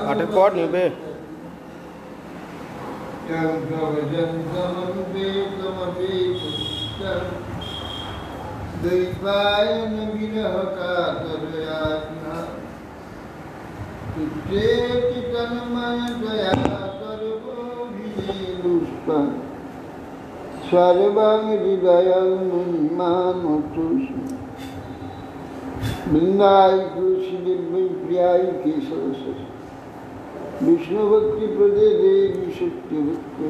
পাটের পর নেবে सर्वं हृदयं मन्मानतुष बृंदाय तुलसी दिव्य प्रियाय केशव विष्णु भक्ति प्रदे देवी सत्य भक्ति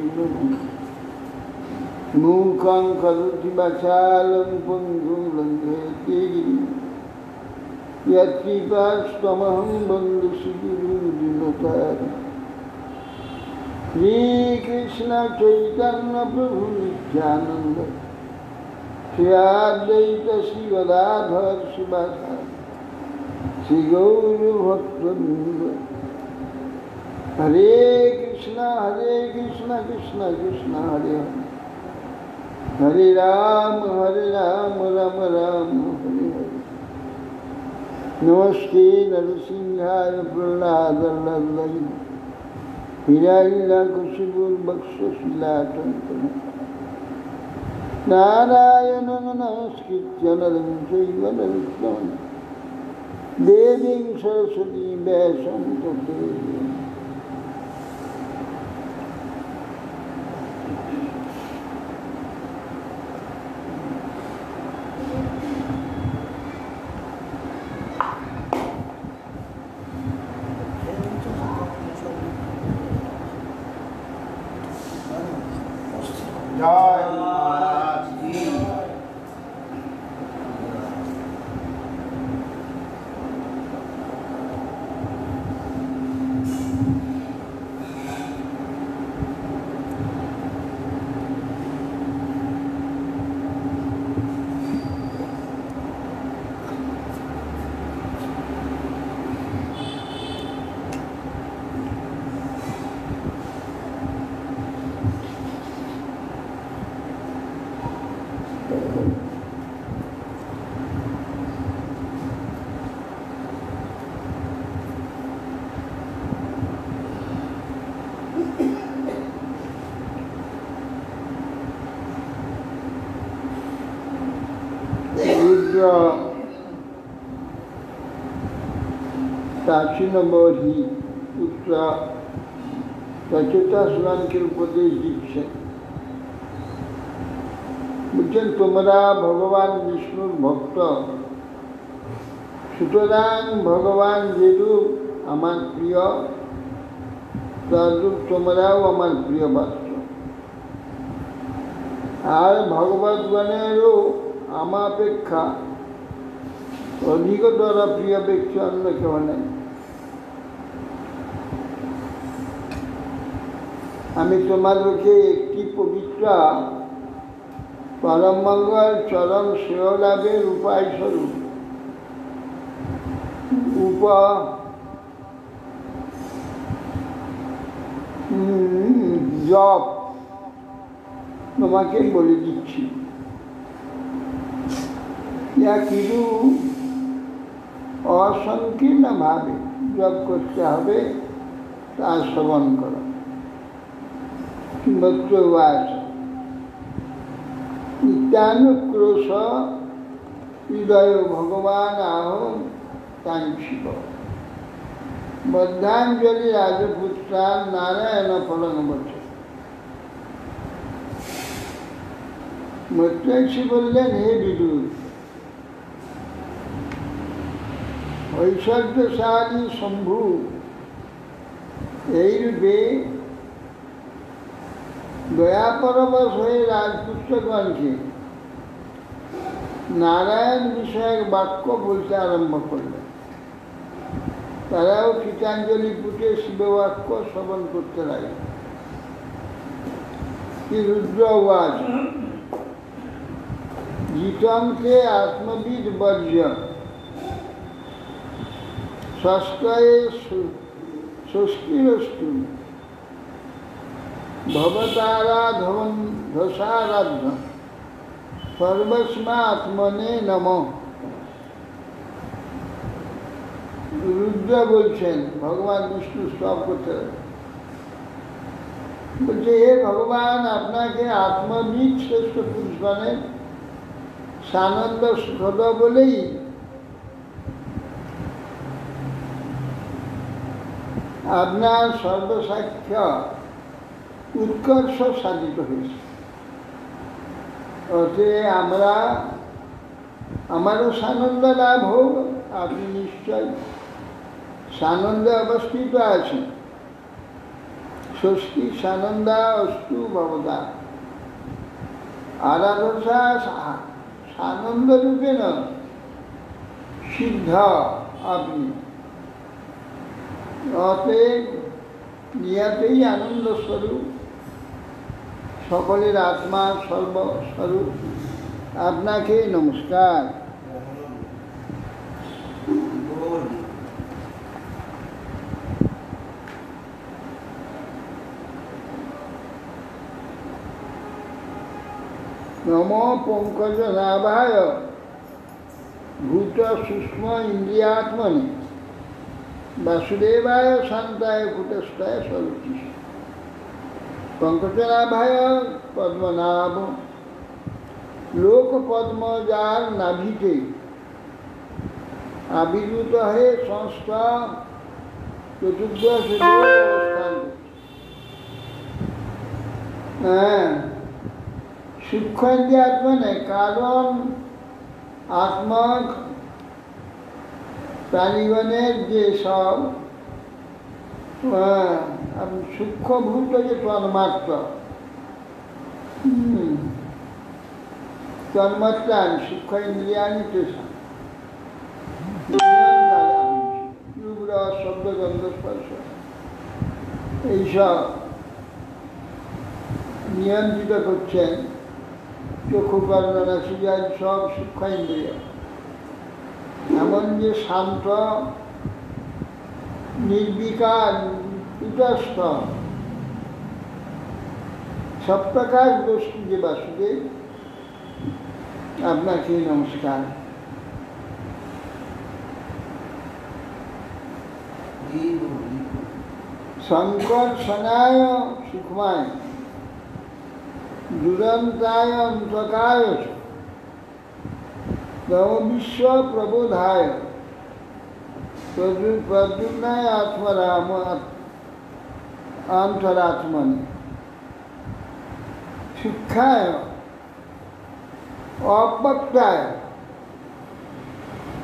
मूकं करोति वाचालं पंगुं लंघयते गिरिं यत्कृपास्तमहं वन्दे श्रीगुरुं दीनतारिणं श्री कृष्ण चैतन्य प्रभु नित्यानंद श्री अद्वैत श्री गदाधर शिवासादि श्री गौर भक्तवृंद हरे कृष्ण कृष्ण कृष्ण हरे हरे राम राम राम हरे हरे नमस्ते नरसिंहाय प्रह्लादवल्लभाय हिरण्यकशिपुर्वक्षशिलाटङ्कनं नारायणं नमस्कृत्य नरं चैव नरोत्तमं देवीं सरस्वतीं व्यासं ततो प्राचीनबोधि पुत्र सचेतासुरान के उपदेश दीक्षे बुझें तुम्हारा भगवान विष्णु भक्त सुतरां भगवान जेरूप आमार प्रिय तद्रूप तुम्हाराओ आमार प्रिय पात्र और भगवद्गणेरो आमापेक्षा अधिकतर प्रिय व्यक्ति अन्य केउ नहीं आमी तोमादेरके एकटी पवित्र परम मंगल चरण श्रेय लाभेर उपाय स्वरूप जप তোমাকে বলে দিচ্ছি या किरु असंकीर्ण भावे जप करते হবে ता श्रवण करो किंबत्वाच नित्यानुक्रोश हृदय भगवान आहो कांक्षिप बद्धांजलि राजपुत्रा नारायण फलन बचे मत्स्यक्षी बोलें हे विदुर ঐশ্বর্যশালী শম্ভু এই রূপে দয়াপরবশ হয়ে রাজপুত্রগণকে নারায়ণ বিষয়ক বাক্য বলতে আরম্ভ করলেন। তারাও কীটাঞ্জলি পুটে শিববাক্য শ্রবণ করতে লাগলেন। কি রুদ্রবাজ জিতংকে আত্মবিদ বর্জ্য ষষ্ঠয়ে ষষ্ঠীরস্তু ভবতারাধসারাধ্য সর্বস্মাত্মনে নমঃ। রুদ্র বলছেন, ভগবান বিষ্ণু স্তব করতে বলছে, হে ভগবান, আপনাকে আত্মবিদ শ্রেষ্ঠ পুরুষগণের সানন্দ সুখদ বলেই আপনার সর্বসাক্ষ্য উৎকর্ষ সাধিত হয়েছে। অতে আমারও সানন্দ লাভ হোক, আপনি নিশ্চয় সানন্দে অবস্থিত আছেন। ষষ্ঠী সানন্দা অস্তু ভবতা আরাধসা সানন্দ রূপে না সিদ্ধ আপনি। অতএব নিয়াতেই আনন্দ স্বরূপ, সকলের আত্মা সর্বস্বরূপ আপনাকে নমস্কার। নম পঙ্কজ নাভায় ভূত সূক্ষ্ম ইন্দ্রিয়াত্মনি বাসুদেবায় শান্তায় কুটস্থায় স্বরূপী। পঙ্কজনাভায় পদ্মনাভ লোক পদ্ম যার নাভিতে আবির্ভূত হয়ে সংস্থা চতুর্দশ অবস্থান। হ্যাঁ, সূক্ষ্ম ইন্দ্রিয়াত্মনে, কারণ আত্মক প্রাণীগণের যে সব সূক্ষ্মভূত যে তন্মাত্র, তন্মাত্রান সূক্ষ্ম ইন্দ্রিয়ানি তেষাং রূপ রস শব্দ গন্ধ স্পর্শ এইসব নিয়ন্ত্রিত করছেন চক্ষু কর্ণ নাসিকাদি সব সূক্ষ্ম ইন্দ্রিয়। এমন যে শান্ত নির্বিকার উতস্থ সপ্রকাশ বস্তু যে বাসুদেব, আপনাকে নমস্কার। সংকট সনায় সুখমায় দুরন্তায় অন্তকায় বিশ্ব প্রবোধায় প্রদ্যুম্নায় আত্মরাম অন্তরাত্মনি শিক্ষায় অবক্তায়,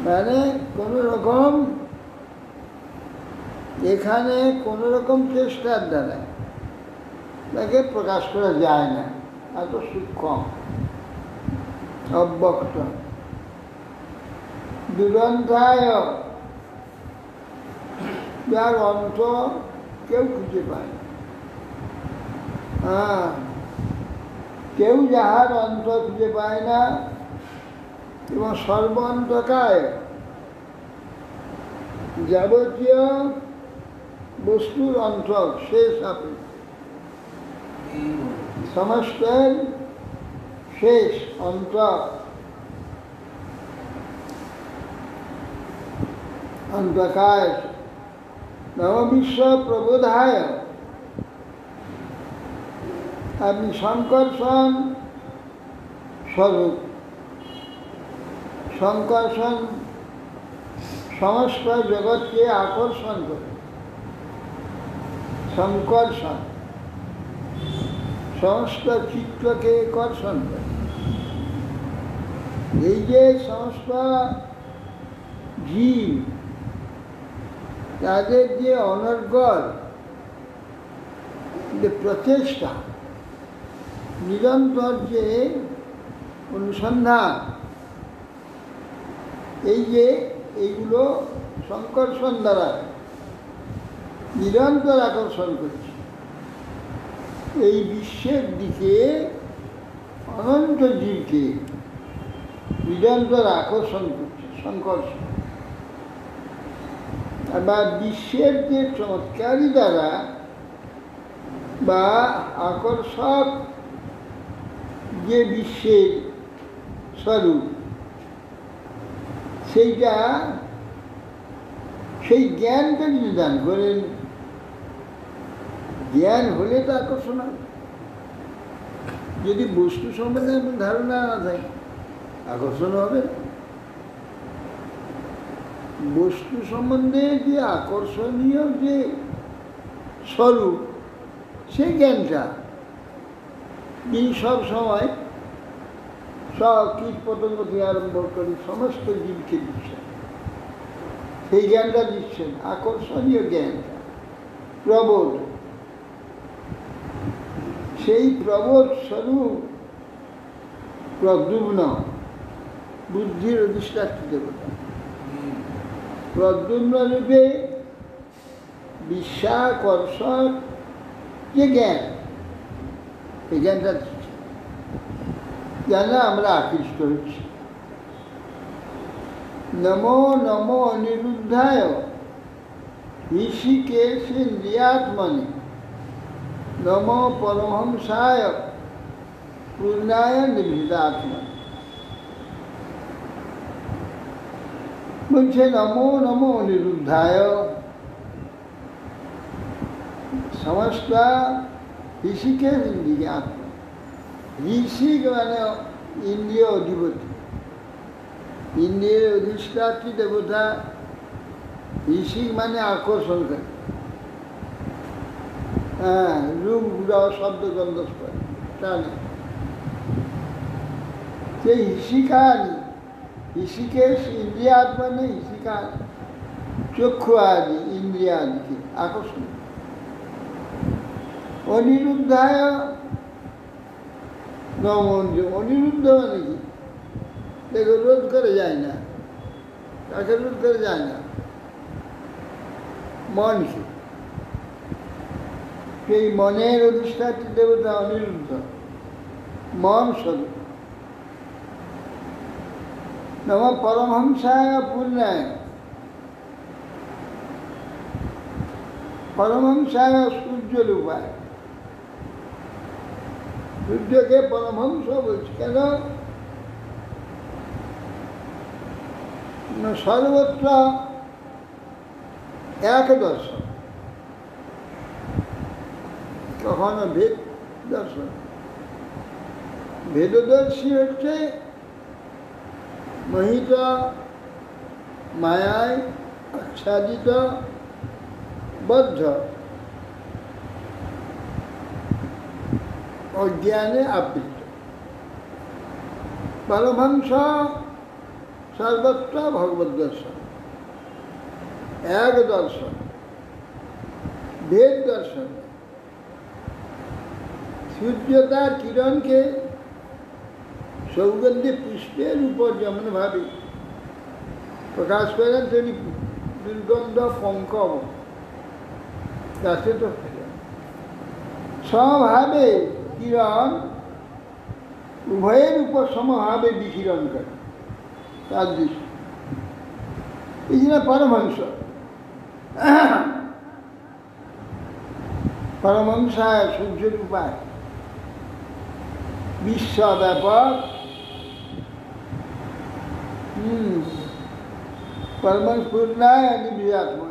মানে কোন রকম এখানে কোন রকম চেষ্টার দ্বারা তাকে প্রকাশ করা যায় না, এত সূক্ষ্ম অব্যক্ত। দুরন্তায়, যার অন্ত কেউ খুঁজে পায় না। কেউ যাহার অন্ত খুঁজে পায় না, এবং সর্বন্তকায় যাবতীয় বস্তুর অন্ত শেষ আপনি, সমস্তের শেষ অন্ত। অন্তকায় নববিশ্ব প্রবোধায়, আপনি সংকর্ষণ স্বরূপ। সংকর্ষণ সমস্ত জগৎকে আকর্ষণ করে। সংকর্ষণ সমস্ত চিত্রকে কর্ষণ করে। এই যে সমস্ত জীব, তাদের যে অনর্গল যে প্রচেষ্টা, নিরন্তর যে অনুসন্ধান, এই যে এইগুলো সংকর্ষণ দ্বারা নিরন্তর আকর্ষণ করছে এই বিশ্বের দিকে, অনন্ত জীবকে নিরন্তর আকর্ষণ করছে, সংকর্ষণ। আবার বিশ্বের যে চমৎকারী দ্বারা বা আকর্ষক যে বিশ্বের স্বরূপ, সেইটা সেই জ্ঞানকে যদি দান করেন, জ্ঞান হলে তো আকর্ষণ হবে। যদি বস্তু সম্বন্ধে ধারণা না থাকে, আকর্ষণ হবে না। বস্তু সম্বন্ধে যে আকর্ষণীয় যে স্বরূপ, সেই জ্ঞানটা তিনি সব সময় সব কীট পতঙ্গ থেকে আরম্ভ করে সমস্ত জীবকে দিচ্ছেন, সেই জ্ঞানটা দিচ্ছেন, আকর্ষণীয় জ্ঞানটা, প্রবোধ। সেই প্রবোধ স্বরূপ প্রদ্যুম্ন, বুদ্ধির অধিষ্ঠাত্রী দেবতা। প্রদ্যুম্ন রূপে বিশ্বাকর্ষক যে জ্ঞান, এই জ্ঞানটা দিচ্ছে, যেন আমরা আকৃষ্ট হচ্ছি। নমো নমো অনিরুদ্ধায় ঋষিকেশেন্দ্রিয়াত্মনে নমো পরমহংসায় পূর্ণায় নিভৃতাত্মনে। বলছে নমো নমো অনিরুদ্ধায়, সমস্ত ঋষিকেশ ইন্দ্রিয়াত্মা। ঋষিক মানে ইন্দ্রিয় অধিপতি, ইন্দ্রিয়ের অধিষ্ঠাত্রী দেবতা। ঋষিক মানে আকর্ষণ করে, হ্যাঁ, রূপ রস শব্দ গন্ধ টানে। সেই ঋষিকানি, ঋষিকেশ ইন্দ্রিয়াত্মা নেই, ঋষিকানি চক্ষু আদি ইন্দ্রিয়াদিকে আকর্ষণ। অনিরুদ্ধায় নমঞ্জ, অনিরুদ্ধ মানে কি? দেখো, রোধ করে যায় না, তাকে রোধ করে যায় না, মনকে। সেই মনের অধিষ্ঠাত্রী দেবতা অনিরুদ্ধ, মন স্বরূপ। নম পরমহংসায় পূর্ণায়, পরমহংসায় সূর্যরূপায়। সূর্যকে পরমহংস বলছে কেন? সর্বত্র এক দর্শন, কখনো ভেদ দর্শন। ভেদদর্শী হচ্ছে মোহিত, মায়ায় আচ্ছাদিত, বদ্ধ, অজ্ঞানে আবৃত। পরমহংস সর্বত্র ভগবত দর্শন, এক দর্শন, ভেদ দর্শন। সূর্য তার কিরণকে সৌগন্ধি পুষ্পের উপর যেমনভাবে প্রকাশ করেন, তেমনি দুর্গন্ধ পঙ্ক গাছে তো সমভাবে কিরণ উভয়ের উপর সমভাবে বিকিরণ করে তার দৃষ্টি। এই জন্য পরমহংস, পরমহংসায় সূর্যের উপায় বিশ্বব্যাপক। পরমহংস পূর্ণায় নিভৃতাত্মা,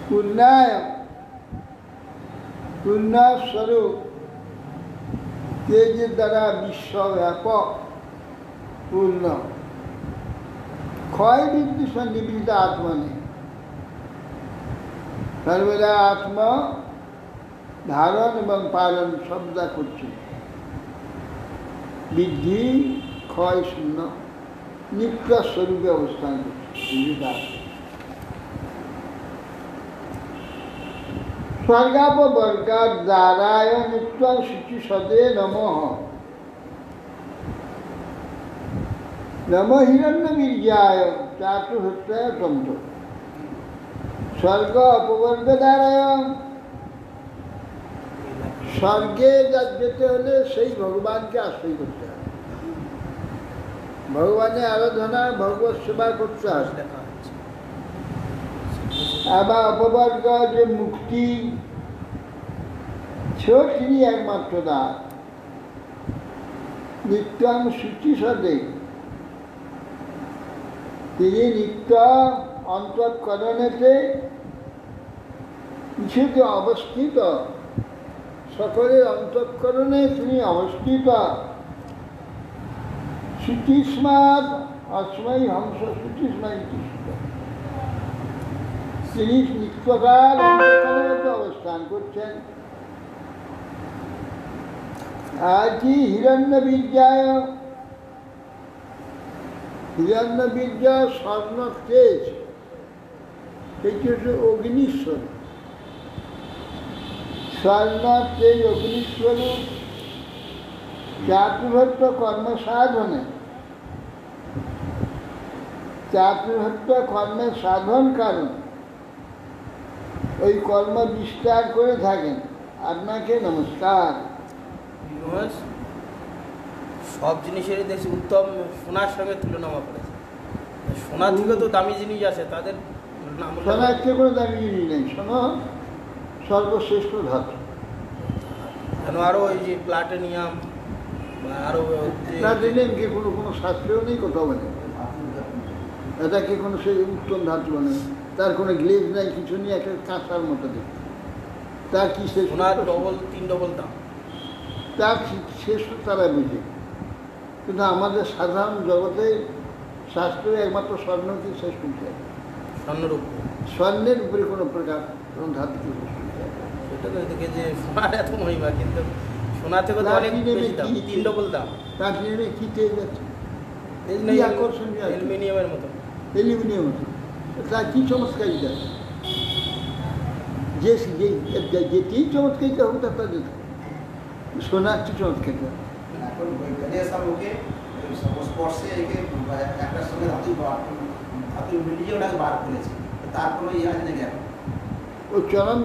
পূর্ণায় পূর্ণস্বরূপ, তেজের দ্বারা বিশ্বব্যাপক পূর্ণ। ক্ষয় বিদ্বেষ নিবৃত আত্মা নেই, সর্বদা আত্মা ধারণ এবং পালন শব্দা করছে। বৃদ্ধি ক্ষয় শূন্য নিত্য স্বরূপে অবস্থান করছে। স্বর্গাপবর্গাদ্বারায় নিত্যং শুচিসদে নমঃ। নম হিরণ্যবীর্যায় চাতুর্হস্তায় তন্ত্র। স্বর্গ অপবর্গ দ্বারায়, স্বর্গে যেতে হলে সেই ভগবানকে আশ্রয় করতে হবে, ভগবানের আরাধনা, ভগবত সেবা করতে হবে। আবার অপবর্গ যে মুক্তি, সেও তিনি একমাত্র দাস। নিত্যং শুচিসদে, তিনি নিত্য অন্তঃকরণেতে কিছুতে অবস্থিত, সকলের অন্তঃকরণে তিনি অবস্থিত। শুচিস্মাদ অস্মৈ হংস শুচিস্মৈ তিষ্ঠ, তিনি নিত্যকাল অন্তঃকরণেতে অবস্থান করছেন। আজই হিরণ্যবীর্যায়, হিরণ্যবীর্য স্বর্ণ তেজ, এটি হচ্ছে অগ্নিস্বরূপ। স্বর্ণ তেজ অগ্নিস্বরূপ, চাতুর্হস্ত কর্মসাধনে, চাতুর্হস্ত কর্মের সাধন কারণ ওই কর্ম বিস্তার করে থাকেন। আপনাকে নমস্কার। সব জিনিসেরই দেখছি উত্তম সোনার সঙ্গে তুলনা করেছে। সোনার থেকে তো দামি জিনিস আছে, তাদের নাম সোনার থেকে কোনো দামি জিনিস নেই, সোনা সর্বশ্রেষ্ঠ ধাতু। কেন আরও ওই যে প্লাটিনিয়াম বা আরও প্লাটিনিয়ামকে কোনো শাস্ত্রেও নেই, কোথাও নেই। এটাকে কোনো সেই উত্তম ধাতু নেই, তার কোনো গ্লেজ নাই, কিছু নেই, একটা কাঁচার মতো দেখতে। তার কি শেষ? সোনার ডবল 3 ডবল দাম। তার শেষ তারা বুঝে, কিন্তু আমাদের সাধারণ জগতে শাস্ত্রে একমাত্র স্বর্ণকে শেষ করতে হবে। স্বর্ণের উপর, স্বর্ণের উপরে কোনো প্রকার কোনো ধাতুকে শেষ করতে হবে। সেটা তো দেখে যে সোনার এত মহিমা, কিন্তু সোনার থেকে তো অনেক বেশি দাম, 3 ডবল দাম। তার নিয়ে কি তেজ আছে, তেজ কি নেই, আকর্ষণীয় আছে, অ্যালুমিনিয়ামের মতো। অ্যালুমিনিয়াম আছে, তার কি চমৎকারিতা আছে, যেটি চমৎকারিতা হবে তার তাদের সোনার কি চমৎকারিতা। এখন বৈজ্ঞানিক সব ওকে স্পর্শে একে একটার সঙ্গে ধাতু মিলিয়ে ওটাকে বার করেছে, তার কোনো ইয়ে আছে নাকি? এখন ও চরম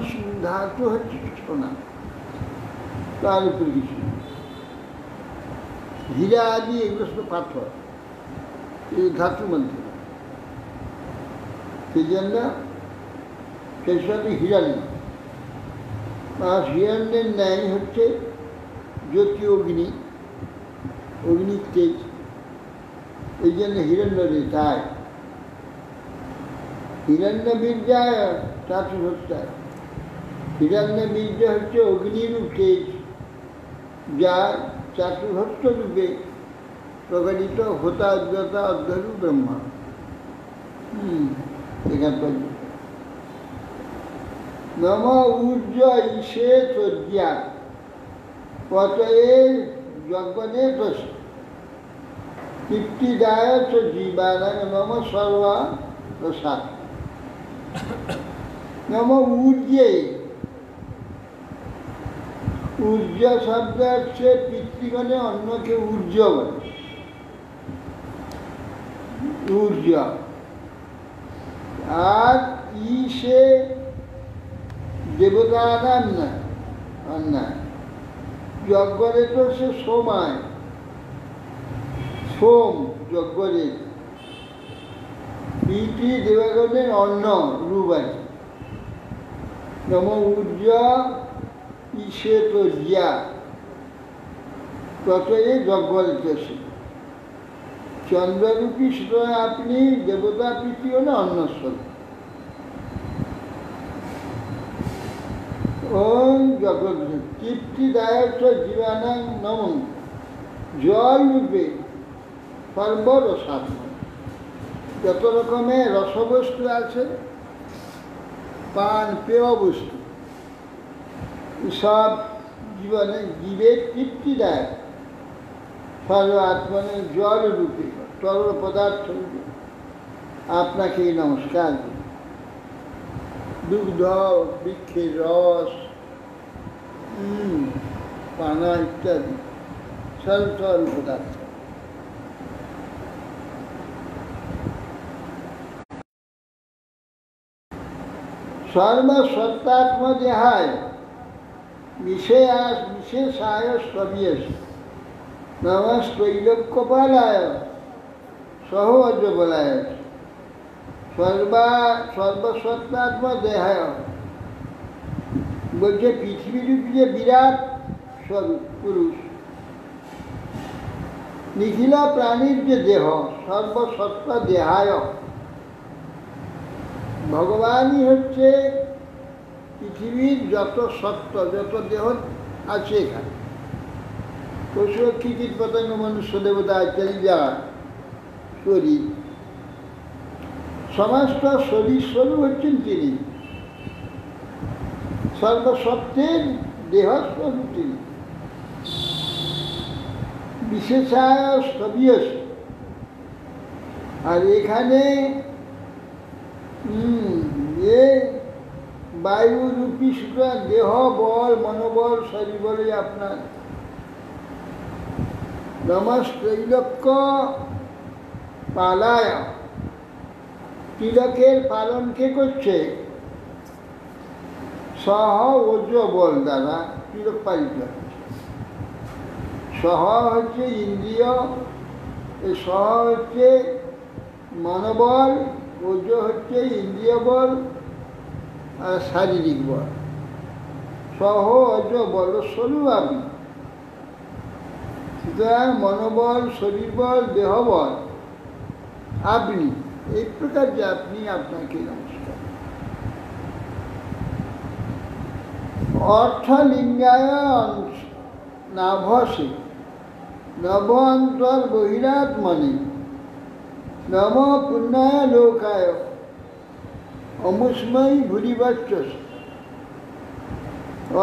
ধাতু হচ্ছে সোনা, তার উপরে কিছু নেই। হীরা আদি এগুলো শুধু পাথর, এই ধাতুর মধ্যে। সেই জন্য সেই সাথে হিরণ্য, আর হিরণ্যের ন্যায় হচ্ছে জ্যোতি অগ্নি, অগ্নির তেজ, এই জন্য হিরণ্য রে। তাই হিরণ্য বীর্যায় চাতুর্হস্তায়, হিরণ্য বীর্য হচ্ছে অগ্নিরূপ তেজ, যা চাতুর্হস্ত রূপে প্রকাশিত হোতা অজ্ঞতা অধ্যরূপ ব্রহ্মা। এখান পর্যন্ত নম ঊর্জ ঈশে তজ্ঞা পতয়ে যজ্ঞনে দোষ তৃপ্তিদায় চ জীবানাং নম সর্বা প্রসাদ। নম ঊর্জে, ঊর্জ শব্দ হচ্ছে পিতৃগণে অন্যকে ঊর্জ বলে, ঊর্জ। আর ঈশে দেবতানাম না অন্যায়, যজ্ঞরে তো সে সোমায়, সোম যজ্ঞরে, পিতৃ দেবগণের অন্ন রূপ আছে। নম ঊর্জ ঈশে তো জিয়া ততএ যজ্ঞরিতেছে। চন্দ্ররূপী সুতরাং আপনি দেবতা প্রীতি হলে অন্নস্বরূপ। ওম জগৎ তৃপ্তিদায়ক জীবানাং নম, জল রূপে সর্বরসাত্মক, যত রকমের রসবস্তু আছে, পান পেয় বস্তু, সব জীবনে জীবের তৃপ্তি দেয়। সর্ব আত্মনে জল রূপে, তরল পদার্থ রূপে আপনাকে নমস্কার করি। দুগ্ধ, বৃক্ষের রস, পানা ইত্যাদি সরল সরল পদার্থ। সর্বসত্তাত্ম দেহায় বিশেষায় স্তবীয়স নমস্ত্রৈলোক্যপালায় সহজবলায় সর্বসত্তাত্ম দেহায় বলছে পৃথিবীরূপী যে বিরাট স্বরূপ পুরুষ, নিখিল প্রাণীর যে দেহ, সর্বসত্তা দেহায়, ভগবানই হচ্ছে পৃথিবীর যত সত্য, যত দেহ আছে এখানে, পশু কীট পতঙ্গ মনুষ্য দেবতা ইত্যাদি যারা শরীর, সমস্ত শরীর স্বরূপ হচ্ছেন তিনি, সর্বসত্ত্বের দেহ স্বরূপ তিনি, বিশেষায় স্তবীয়স। আর এখানে বায়ুরূপী সুতরাং দেহ বল, মনোবল, শরীর বলে আপনার নমস্ত্রৈলোক্য পালায়, তিলকের পালন কে করছে? সহ ওজ বল দ্বারা তিলক পালিত হচ্ছে। সহ হচ্ছে ইন্দ্রিয়, সহ হচ্ছে মনোবল, ওজ হচ্ছে ইন্দ্রিয় বল আর শারীরিক বল। সহ অজ বল স্বরূপ আপনি। সুতরাং মনোবল, শরীর বল, দেহ বল আপনি, এই প্রকার যে আপনি, আপনাকে নমস্কার। অর্থলিঙ্গায় নাভসে নব অন্তর বহিরাত্মনে নম পুণ্যায় লোকায় অমুষ্ময়ী ভূরিবচ্ছস।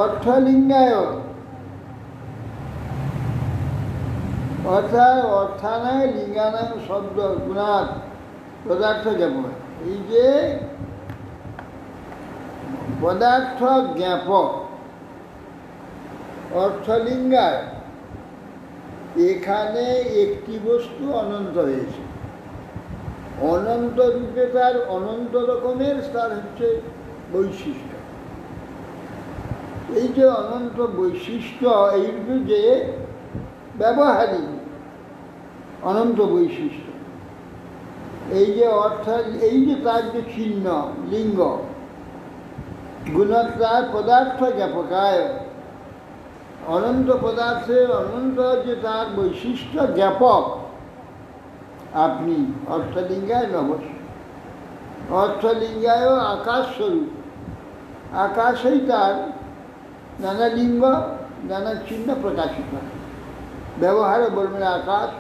অর্থলিঙ্গায় অর্থাৎ অর্থানায় লিঙ্গানায় শব্দ গুণাত পদার্থ জ্ঞাপক। এই যে পদার্থ জ্ঞাপক অর্থলিঙ্গায়, এখানে একটি বস্তু অনন্ত হয়েছে, অনন্ত রূপে তার অনন্ত রকমের তার হচ্ছে বৈশিষ্ট্য। এই যে অনন্ত বৈশিষ্ট্য, এই রূপে যে ব্যবহারিক অনন্ত বৈশিষ্ট্য, এই যে অর্থাৎ এই যে তার যে চিহ্ন লিঙ্গ গুণতার পদার্থ জ্ঞাপকায়, অনন্ত পদার্থের অনন্ত যে তার বৈশিষ্ট্য জ্ঞাপক আপনি। অর্থলিঙ্গায় নবস, অর্থলিঙ্গায় আকাশ স্বরূপ, আকাশেই তার নানা লিঙ্গ, নানা চিহ্ন প্রকাশিত হয়। ব্যবহারে বলবেন আকাশ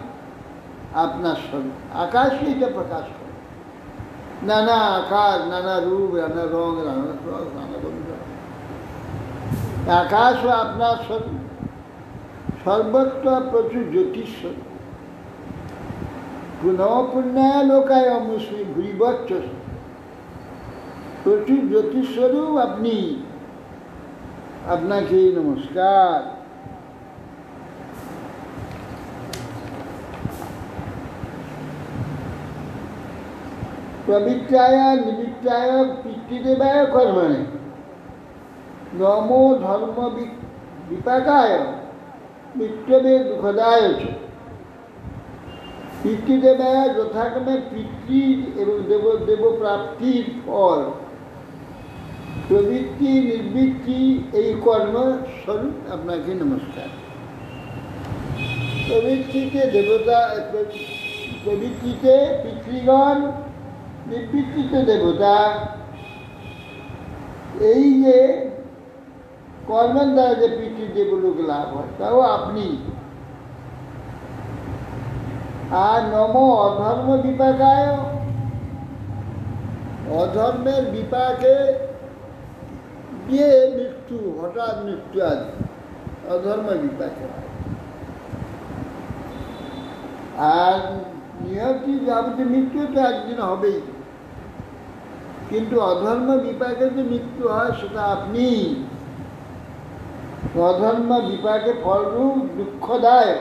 আপনার স্বরূপ, আকাশ এইটা প্রকাশ করে, নানা আকাশ, নানা রূপ, নানা রং, নানা রস, নানা গন্ধ। আকাশ ও আপনার স্বরূপ, সর্বত্র প্রচুর জ্যোতিস্বরূপ। পুণ্যায় লোকায় অমুষ্মী ভূরিবচ্ছস, প্রচুর জ্যোতিস্বরূপ আপনি, আপনাকে নমস্কার। প্রবৃত্তায় নিবৃত্তায় পিতৃদেবায় কর্মণে নমো ধর্ম বিপাকায় মৃত্যবে দুঃখদায়। পিতৃদেবায় যথাক্রমে পিতৃ এবং দেব প্রাপ্তির ফল, প্রবৃত্তি নিবৃত্তি এই কর্ম স্বরূপ আপনাকে নমস্কার। প্রবৃত্তিতে দেবতা, প্রবৃত্তিতে পিতৃগণ, নিবৃত্তিতে দেবতা, এই যে কর্মের দ্বারা যে পিতৃদেবলোক লাভ হয় তাও আপনি। আর নম অধর্ম বিপাকায়, অধর্মের বিপাকে দিয়ে মৃত্যু, হঠাৎ মৃত্যু আদি অধর্ম বিপাকে। আর নিহতি যাবতীয় মৃত্যু তো একদিন হবেই, কিন্তু অধর্ম বিপাকে যে মৃত্যু হয় সেটা আপনি। অধর্ম বিপাকে ফলরূপ দুঃখদায়ক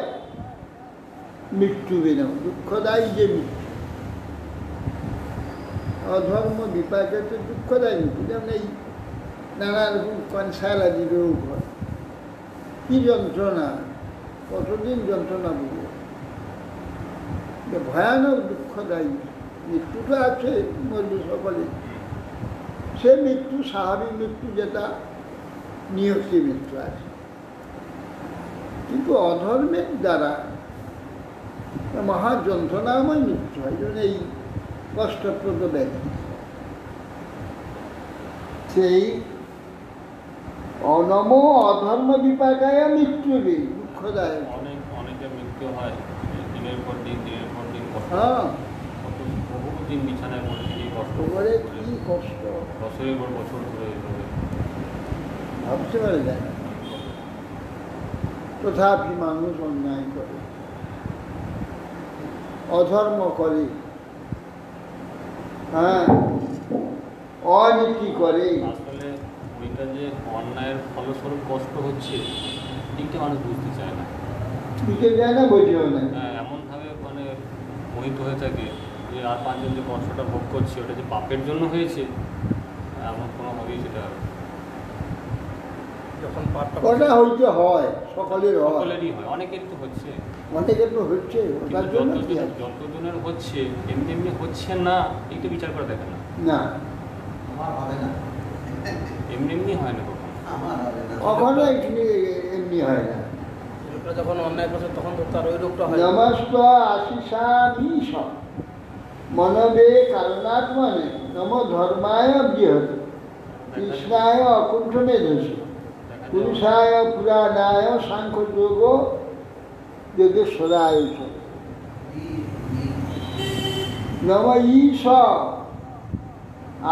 মৃত্যু বিনা, দুঃখদায়ী যে মৃত্যু। অধর্ম বিপাকে তো দুঃখদায়ী মৃত্যু, যেমন এই নানা রকম কনসালাদি রোগ হয়, কি যন্ত্রণা, কতদিন যন্ত্রণা বুঝবো, ভয়ানক দুঃখদায়ী মৃত্যু তো আছে, মরবে সকলে। সে মৃত্যু স্বাভাবিক মৃত্যু, যেটা নিয়তি মৃত্যু আছে। কিন্তু অধর্মের দ্বারা মহা যন্ত্রণাময় মৃত্যু হয়, যেমন এই কষ্টপ্রদ ব্যক্তি, সেই অনম অধর্ম বিপাকায় মৃত্যু দুঃখদায়ক। অনেকের মৃত্যু হয় দিনের পর দিন হ্যাঁ, বহুদিন বিছানায় পড়ে থেকে কষ্ট করে কি কষ্ট, বছরের পর বছর ধরে এইভাবে ভাবতে পারে যায় না। তথাপি মানুষ অন্যায় করে, অধর্ম করে, হ্যাঁ, অনীতি করে। আসলে ওইটা যে অন্যায়ের ফলস্বরূপ কষ্ট হচ্ছে দিকটা মানুষ বুঝতে চায় না, দিতে যায় না, বোঝেও না। এমনভাবে মানে মোহিত হয়ে থাকে যে আর পাঁচজন যে কষ্টটা ভোগ করছে ওটা যে পাপের জন্য হয়েছে, এমন কোনোভাবেই সেটা যখন পাঠটা ওটা হইতে হয়, সকলের হয়, সকলেরই হয়, অনেকেরই তো হচ্ছে। অনেকের তো হচ্ছে, ওটার জন্য কি আছে? যতজনের হচ্ছে এমনি এমনি হচ্ছে না, এইটা বিচার করে দেখে না। না, আমার হবে না, এমনি এমনি হয় না কখনো। আমার হবে না। কখনো এমনি হয় না। লোকটা যখন অন্যায় করছে তখন তো তার ওই রোগটা হয়। নমস্ত আশিষামীশ মনবে কারণাত্মনে নম ধর্মায় বৃহৎ কৃষ্ণায় অকুণ্ঠ মেধসী পুরুষায় পুরাণায় সাংখ্য যোগ যোগেশ্বরায় চ। নম ঈশ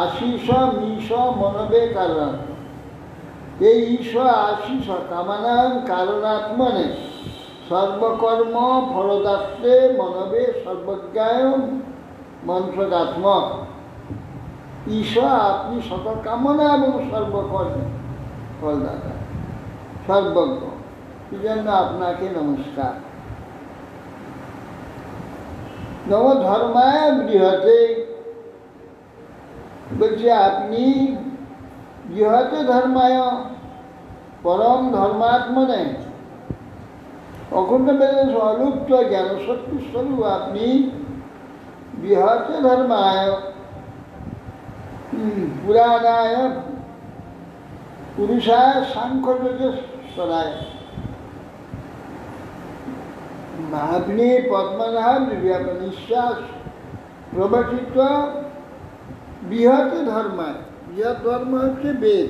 আশিষ মীশ মনবে কারণ। এই ঈশ্বর আশিষ কামানাং কারণাত্মনে সর্বকর্ম ফলদাত্রে মনবে সর্বজ্ঞায় মন্ত্রদাত্মক। ঈশ্বর আপনি সকল কামনা এবং সর্বকর্মে ফলদাতা, সর্বজ্ঞ, এই জন্য আপনাকে নমস্কার। নম ধর্মায় বৃহতে, বলছে আপনি বৃহৎ ধর্মায় পরম ধর্মাত্মনে অখণ্ড বেদ অলুপ্ত জ্ঞান শক্তি স্বরূপ আপনি বৃহৎ ধর্মায় পুরাণায় পুরুষায় সাংখ্য যোগেশ্বরায়। আপনি পদ্মনাভ নিঃশ্বাস প্রবর্তিত বৃহৎ ধর্মায়। বৃহৎ ধর্ম হচ্ছে বেদ,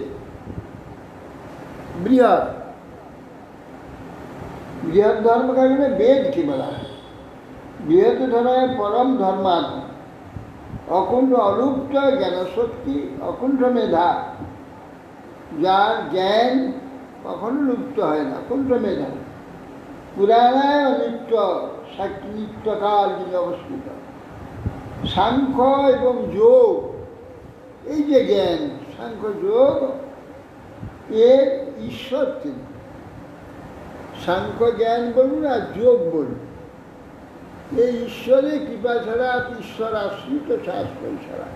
বৃহৎ বৃহৎ ধর্ম কারণে বেদ কি বলা হয়। বৃহৎ ধর্মের পরম ধর্মাত্ম অকুণ্ঠ অলুপ্ত জ্ঞানশক্তি, অকুণ্ঠ মেধা, যার জ্ঞান কখনো লুপ্ত হয় না, অকুণ্ঠ মেধা, পুরাণায় নিত্য সাক্ষী নিত্যকাল যিনি অবস্থিত। সাংখ্য এবং যোগ, এই যে জ্ঞান সাংখ্য যোগ, এর ঈশ্বর তিনি। সাংখ্য জ্ঞান বলুন আর যোগ বলুন, এই ঈশ্বরের কৃপা ছাড়া, ঈশ্বর আশ্রিত শাস্ত্র ছাড়া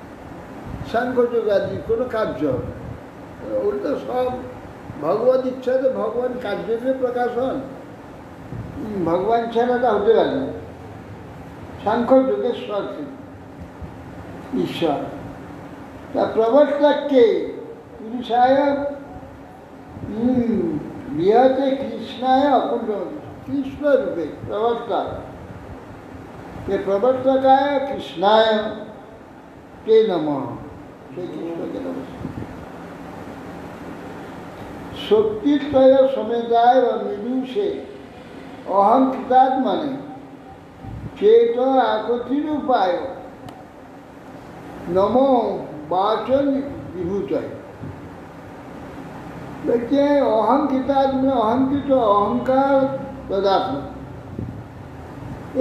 সাংখ্য যোগ আদি কোনো কার্য হবে না। ওটা সব ভগবত ইচ্ছাতে ভগবান কার্যের প্রকাশন, ভগবান ছাড়াটা হতে পারে না। সাংখ্য যোগেশ্বর তিনি ঈশ্বর। তা প্রবর্তককে পুরুষায় বৃহতে কৃষ্ণায় অকুণ্ঠ, কৃষ্ণ রূপে প্রবর্তক। ये प्रवर्तकाय कृष्णाय के नमः, श्री कृष्ण के नमस्कार। शक्तित्रय समेताय व मृदुषे अहंकृतात्मने चेत आकृतिरूपाय नमो वाचन विभूतय। देखिए अहंकृतात्म, अहंकृत अहंकार तदात्म,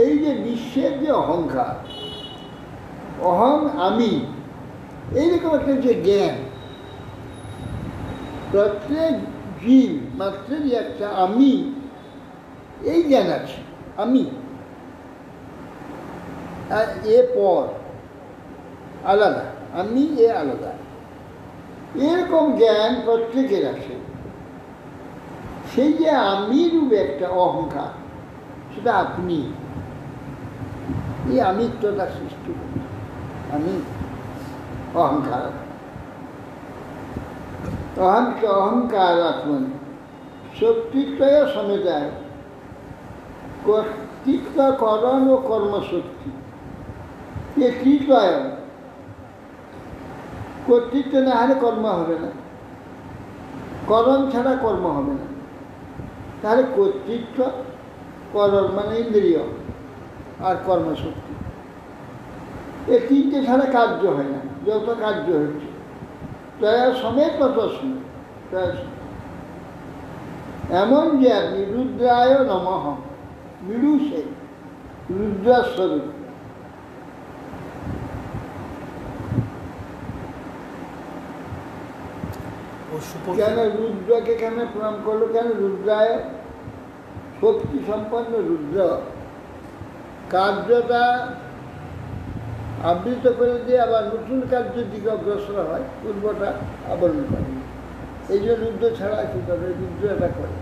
এই যে বিশ্বের যে অহংকার, অহং আমি, এইরকম একটা যে জ্ঞান, প্রত্যেক জীব মাত্রেরই একটা আমি, এই জ্ঞান আছে আমি, আর এ পর আলাদা, আমি এ আলাদা, এরকম জ্ঞান প্রত্যেকের আছে। সেই যে আমি রূপে একটা অহংকার, সেটা আপনি এই আমিত্বতা সৃষ্টি করে, আমি অহংকার, অহংকার আত্মন শক্তিত্বয় সমেতায় কর্তৃত্ব করণ ও কর্মশক্তি, এ তৃতীয় কর্তৃত্ব না হলে কর্ম হবে না, করণ ছাড়া কর্ম হবে না। তাহলে কর্তৃত্ব, করণ মানে ইন্দ্রিয় আর কর্মশক্তি, এ তিনটে ছাড়া কার্য হয় না। যত কার্য হচ্ছে তয়া সমেত তত সমেত, এমন যে আপনি রুদ্রায় নমঃ, মৃড়ু সেই রুদ্রস্বরূপ। কেন রুদ্রকে কেন প্রণাম করলো? কেন রুদ্রায়? শক্তি সম্পন্ন রুদ্র কার্যটা আবৃত করে দিয়ে আবার নতুন কার্যের দিকে অগ্রসর হয়, পূর্বটা আবরণ করে। এই যে রুদ্র ছাড়া কি করে? রুদ্র এটা করে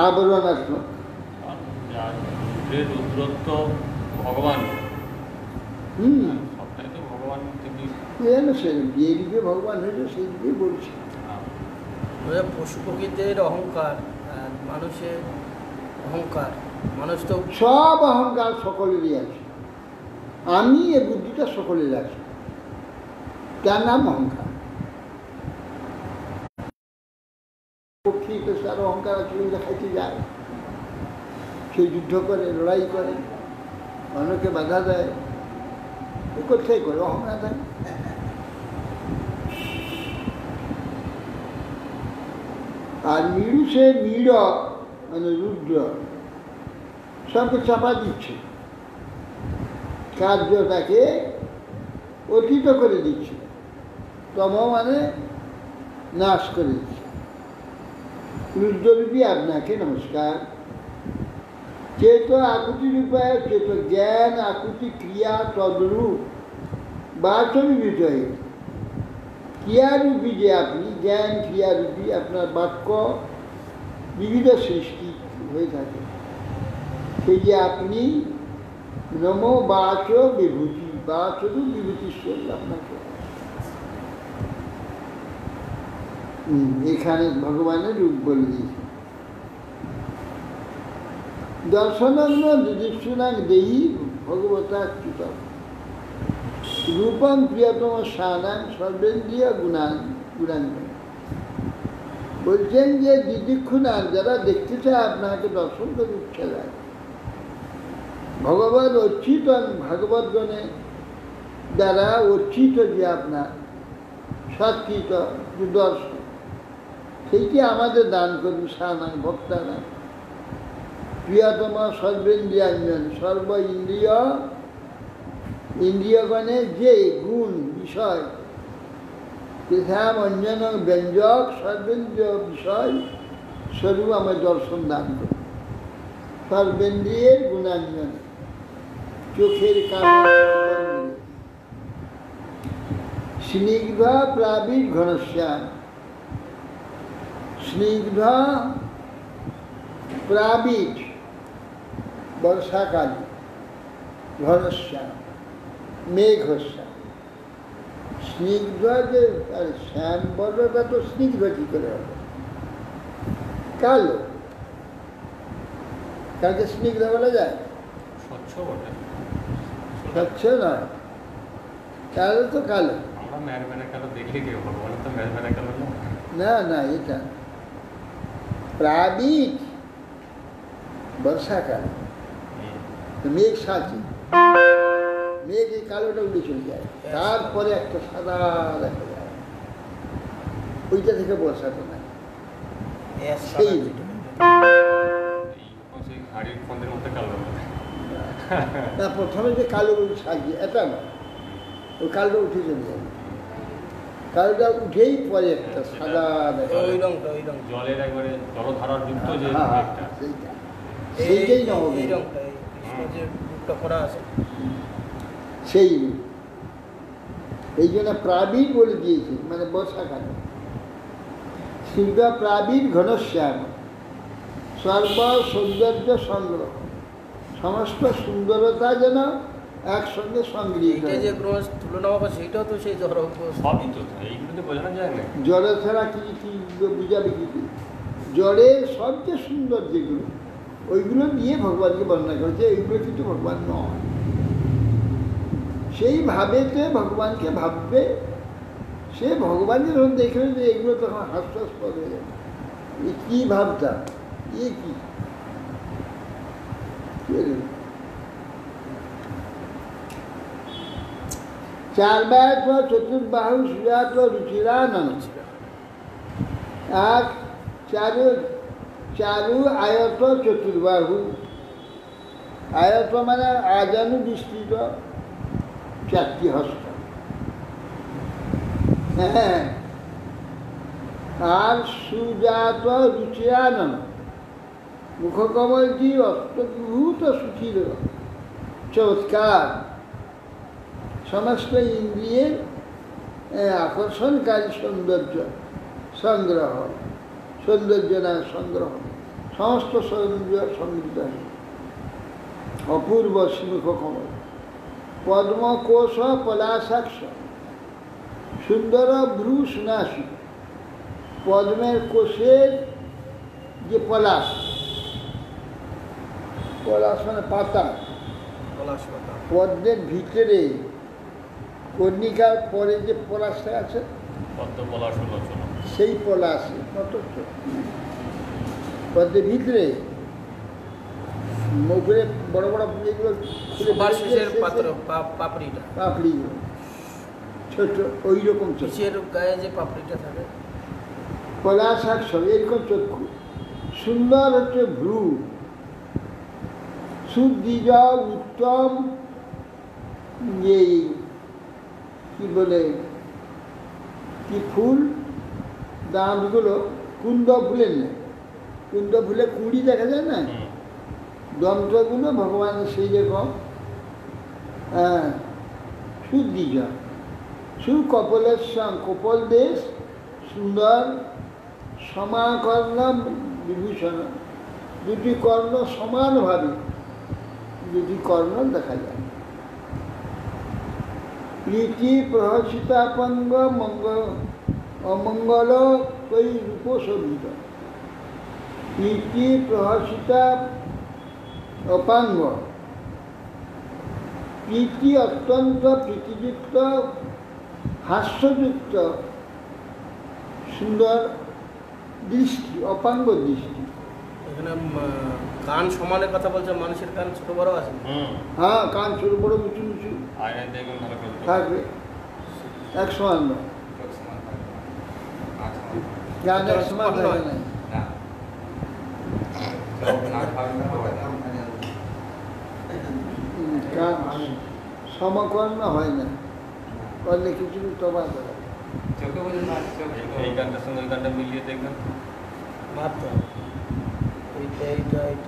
আবরণাত্মক। রুদ্রত্ব ভগবান, সবটাই তো ভগবান তিনি। সে যে দিকে ভগবান হয়েছে সেই দিকে বলছে। পশু প্রকৃতির অহংকার, মানুষের অহংকার, মানুষ তো সব অহংকার সকলেরই আছে। আমি এ বুদ্ধিটা সকলের আছে, তার নাম অহংকার। পক্ষী তো তার অহংকার আছে, খাইতে যায়, সে যুদ্ধ করে, লড়াই করে, অন্যকে বাধা দেয়, এ কোথায় করে? অহংকার দেয়। আর মৃড়ুষে মৃড় মানে রুদ্র সবকে চাপা দিচ্ছে, কার্যটাকে অতীত করে দিচ্ছে, তম মানে নাশ করে দিচ্ছে। রুদ্ররূপী আপনাকে নমস্কার। চেত আকুতি রূপায় চেত জ্ঞান আকুতি ক্রিয়া তদ্রূপ বাচনী বিষয়ে ক্রিয়ারূপী যে আপনি, জ্ঞান ক্রিয়ারূপী আপনার বাক্য বিবিধ সৃষ্টি হয়ে থাকে, সেই যে আপনি নম বাচ বিভূতি, বাচরু বিভূতিশ্বর আপনাকে। এখানে ভগবানের রূপ বলে দিয়েছে। দর্শনান্ন দিদীপ্সুনাং দেহি ভগবতা কৃত রূপম প্রিয়তম সানাং সর্বেন্দ্রিয় গুণাঙ্গ। বলছেন যে দিদীক্ষুনাং, যারা দেখতে চায় আপনাকে দর্শন করে উঠছে যায়, ভগবান অর্চিত ভাগবতগণে দ্বারা অর্চিত যে আপনার সৎকৃত দর্শন, সেইটি আমাদের দান করুন। সানাং ভক্তানাং প্রিয়তম সর্বেন্দ্রিয়াঞ্জন, সর্ব ইন্দ্রিয়গণের যে গুণ বিষয়, তেথাম অঞ্জন ব্যঞ্জক সর্বেন্দ্রিয় বিষয় স্বরূপ আমার দর্শন দান করুন। সর্বেন্দ্রিয়ের গুণাঞ্জন, চোখের কানে স্নিগ্ধ প্লাবিত ঘনশ্যাম, স্নিগ্ধ প্লাবিত বর্ষাকাল, ঘনশ্যাম মেঘশ্যাম। স্নিগ্ধ যে শ্যাম বর্ণটা তো স্নিগ্ধ কি করে হবে? কালো, কালকে স্নিগ্ধ বলা যায়? স্বচ্ছ বটে, স্বচ্ছ নয়, কালো তো কালো। আমরা মেরমেরা কালো দেখলে কি ভগবান তো মেরমেরা কালো না। না না, এটা প্লাবিত বর্ষাকাল, মেঘ সাজি, মেঘ এই কালোটা উড়ে চলে যায়, তারপরে একটা সাদা দেখা যায়, ওইটা থেকে বর্ষাটা না। সেই সেই হাড়ির ফন্দের মধ্যে কালো না, প্রথমে যে কালো সাজিয়ে এটা না, ওই কালটা উঠে চলে যাবে, কালটা উঠেই পরে একটা সাদা দেখা ওই রংটা জলের একবারে জলধারার যুক্ত যে হ্যাঁ, হ্যাঁ, একটা সেইটা সেইটাই এই নবমী, রংটা এই কৃষ্ণ যে রূপটা করা আছে। সেই রূপ। এই জন্য প্রাবীর বলে দিয়েছে, মানে বর্ষাকালে শিল্প প্রাবীর ঘনশ্যাম সর্ব সৌন্দর্য সংগ্রহ, সমস্ত সুন্দরতা যেন একসঙ্গে সংগৃহীত এইটা হয়। যে ক্রমশ তুলনা করছে সেইটাও তো সেই জড় সবই তো এইগুলোতে বোঝানো যায় না। জড়ে ছাড়া কি কি বুঝাবে কি কি? জড়ের সবচেয়ে সুন্দর যেগুলো ওইগুলো নিয়ে ভগবানকে বর্ণনা করেছে, এইগুলো কিন্তু ভগবান নয়। সেই ভাবেতে ভগবানকে ভাববে, সে ভগবানকে যখন দেখবে যে এগুলো তখন হাস্যাস্পদ হয়ে যাবে, এ কী ভাবটা, এ কি চার ব্যাগ চতুর্বাহু সুজাত রুচিরানন্দ এক চারু চারু আয়ত চতুর্বাহু, আয়ত মানে আজানু বিস্তৃত চারটি হস্ত, হ্যাঁ, আর সুজাত রুচিরানন্দ মুখকমলটি অত্যভূত সুচির চমৎকার, সমস্ত ইন্দ্রিয়ের আকর্ষণকারী সৌন্দর্য সংগ্রহ, সৌন্দর্য না সংগ্রহ, সমস্ত সৌন্দর্য সমৃদ্ধ অপূর্ব শ্রীমুখ কমল, পদ্মকোশ পলাশাক্ষ সুন্দর ভ্রু সুনাসী, পদ্মের কোষের যে পলাশ, পলাশ মানে পাতা, পদ্মের ভিতরে কর্ণিকার পরে যে পলাশটা আছে পদ্ম পলাশ রচনা, সেই পলাশে কত পদ্মের ভিতরে মুখে বড় বড় এগুলো শেষের পাত্র পাপড়িটা, পাপড়িগুলো ছোট, ওই রকম ছোট নিচের গায়ে যে পাপড়িটা থাকে, পলাশাক্ষ এরকম চক্ষু, সুন্দর হচ্ছে ভ্রু, সুদ্বিজ উত্তম এই কি বলে কি ফুল, দাঁতগুলো কুন্দ ফুলের নেই, কুন্দ ফুলে কুঁড়ি দেখা যায় না, দন্তগুলো ভগবানের সেই রকম, হ্যাঁ, সুদ্বিজ সুকপলের কপল দেশ সুন্দর, সমাকর্ণ বিভূষণ, দুটি কর্ণ সমানভাবে দুটি কর্ণ দেখা যায়, প্রীতি প্রহসিতাপঙ্গ অমঙ্গল কই রূপশোভিত, প্রীতি প্রহসিতা অপাঙ্গ, প্রীতি অত্যন্ত প্রীতিযুক্ত হাস্যযুক্ত সুন্দর দৃষ্টি, অপাঙ্গ দৃষ্টি। এখানে কান সমানের কথা বলছে, মানুষের কান ছোট বড় আছে, হ্যাঁ, কান ছোট বড় উঁচু নিচু আয়নায় দেখবেন ভালো করে থাকবে, এক সমান নয়, গান এক সমান থাকে না, কান সমকর্ণ হয় না, করলে কিছু তফাৎ হয়। এই গানটার সঙ্গে ওই গানটা মিলিয়ে দেখবেন, মারতে হবে,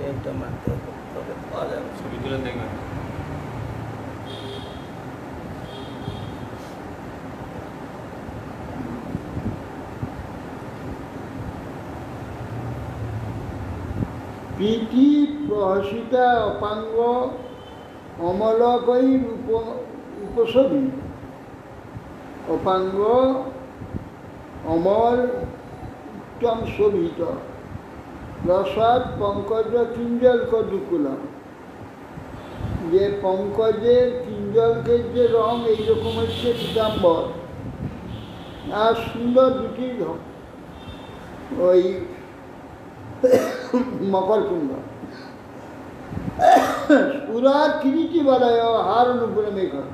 এইটা মারতে হবে, তবে পাওয়া যাবে। ছবি তুলে দেখবেন। প্রীতি প্রহসিতা অপাঙ্গ অমলকই উপসবি, অপাঙ্গ অমল উত্তম শোভিত, রসাদ পঙ্কজ কিঞ্জল কদুকুলম, যে পঙ্কজের কিঞ্জলকের যে রং এইরকম হচ্ছে পীতাম্বর, আর সুন্দর দুটি ওই মকরকুণ্ড, পুরার কিরিটি বলয় হার অনুপুরে মেঘর,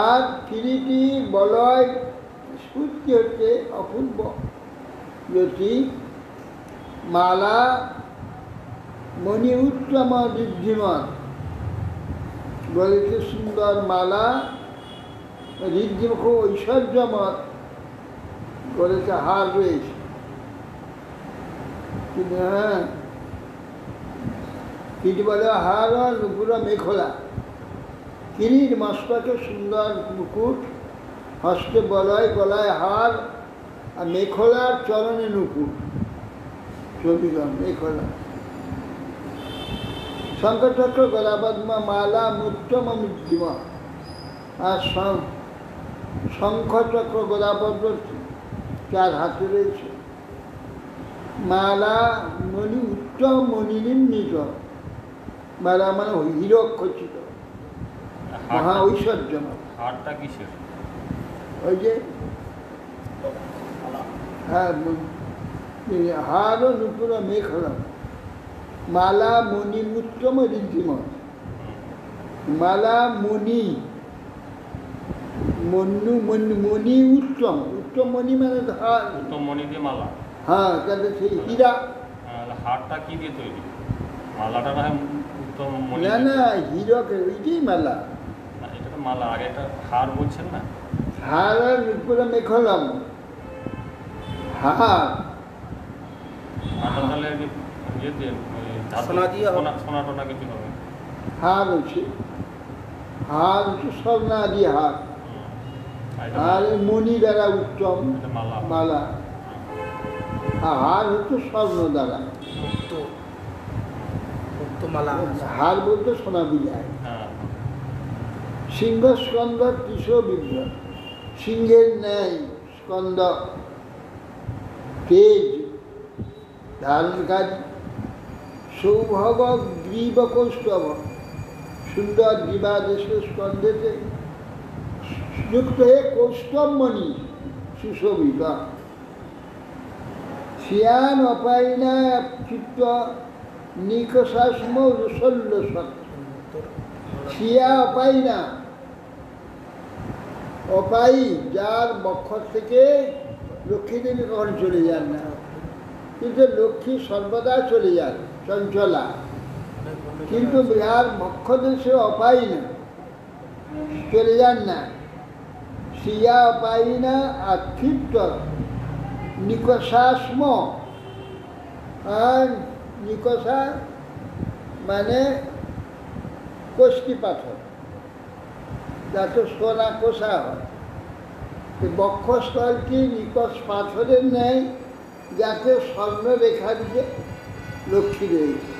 আর কিরিটি বলয় স্ফূর্তি হচ্ছে অপূর্ব জ্যোতি, মালা মণি উত্তম ঋদ্ধিমান, গলিতে সুন্দর মালা, ঋদ্ধিমুখ ঐশ্বর্যমত গলিতে হার রয়েছে। কিন্তু হ্যাঁ, কিটি বলে হার নুপুর মেখলা, কিরিট মস্তকে সুন্দর মুকুট, হস্তে বলয়, গলায় হার, আর মেখলার চরণে নুপুর, ছবিগণ মেখলা। শঙ্খচক্র গলাপদ্মা মালা মুত্তম মৃদ্ধিমা, আর শঙ্খচক্র গলাপদ্ম 4 হাতে রয়েছে। মালা মণি উত্তম মণি নির্মিত, মালা মানে হীরক খচিত, মহা ঐশ্বর্যময়। হারটা কিসের? ওই যে হ্যাঁ, হার ও নুপুর মেখলা, মালা মণি উত্তম ঋদ্ধিময়। মালা মণি, মণি উত্তম, উত্তম মণি মানে হার, উত্তম মণি দিয়ে মালা। হ্যাঁ, তাহলে সেই হীরা। হারটা কি দিয়ে তৈরি? মালাটা না হয় উত্তম মণি। না না, হীরকের ওইটাই মালা। না, এটা তো মালা, আগে একটা হার বলছেন না? হার আর নুপুরে মেখলাম, হার। হারটা তাহলে ইয়ে দিয়ে সোনা দিয়ে হবে। সোনা টোনা কিছু হবে? হার হচ্ছে, হার হচ্ছে স্বর্ণাদি হার, আর এটা আর মণি দ্বারা উত্তম এটা মালা। মালা, আর হার হচ্ছে স্বর্ণ দ্বারা। মুক্ত মালা। হার বলতে সোনা বিজয়। হ্যাঁ। সিংহ স্কন্দ কৃষ বিভ্র, সিংহের ন্যায় স্কন্দ, তেজ ধারণকারী, সৌভগ গ্রীব কৌস্তভ, সুন্দর গ্রীবাদেশে স্কন্ধেতে যুক্ত হয়ে কৌস্তবমণি সুশোভিত। শিয়ান অপায়না চিত্ত নিকশাস্ম রসল্য সত্য। শিয়া অপায়না, অপায়ী যার বক্ষ থেকে লক্ষ্মী দেবী কখনো চলে যান না, কিন্তু লক্ষ্মী সর্বদা চলে যান, চঞ্চলা। কিন্তু যার বক্ষ দেশে অপায়ী না, চলে যান না, শিয়া অপায়ী না। আর ক্ষিপ্ত নিকশাস্ম, আর নিকশা মানে কোষ্ঠী পাথর, যাতে সোনা কোষা হয়। বক্ষস্থলটি নিকশ পাথরের ন্যায়, যাতে স্বর্ণ রেখা দিয়ে লক্ষ্মী রয়েছে।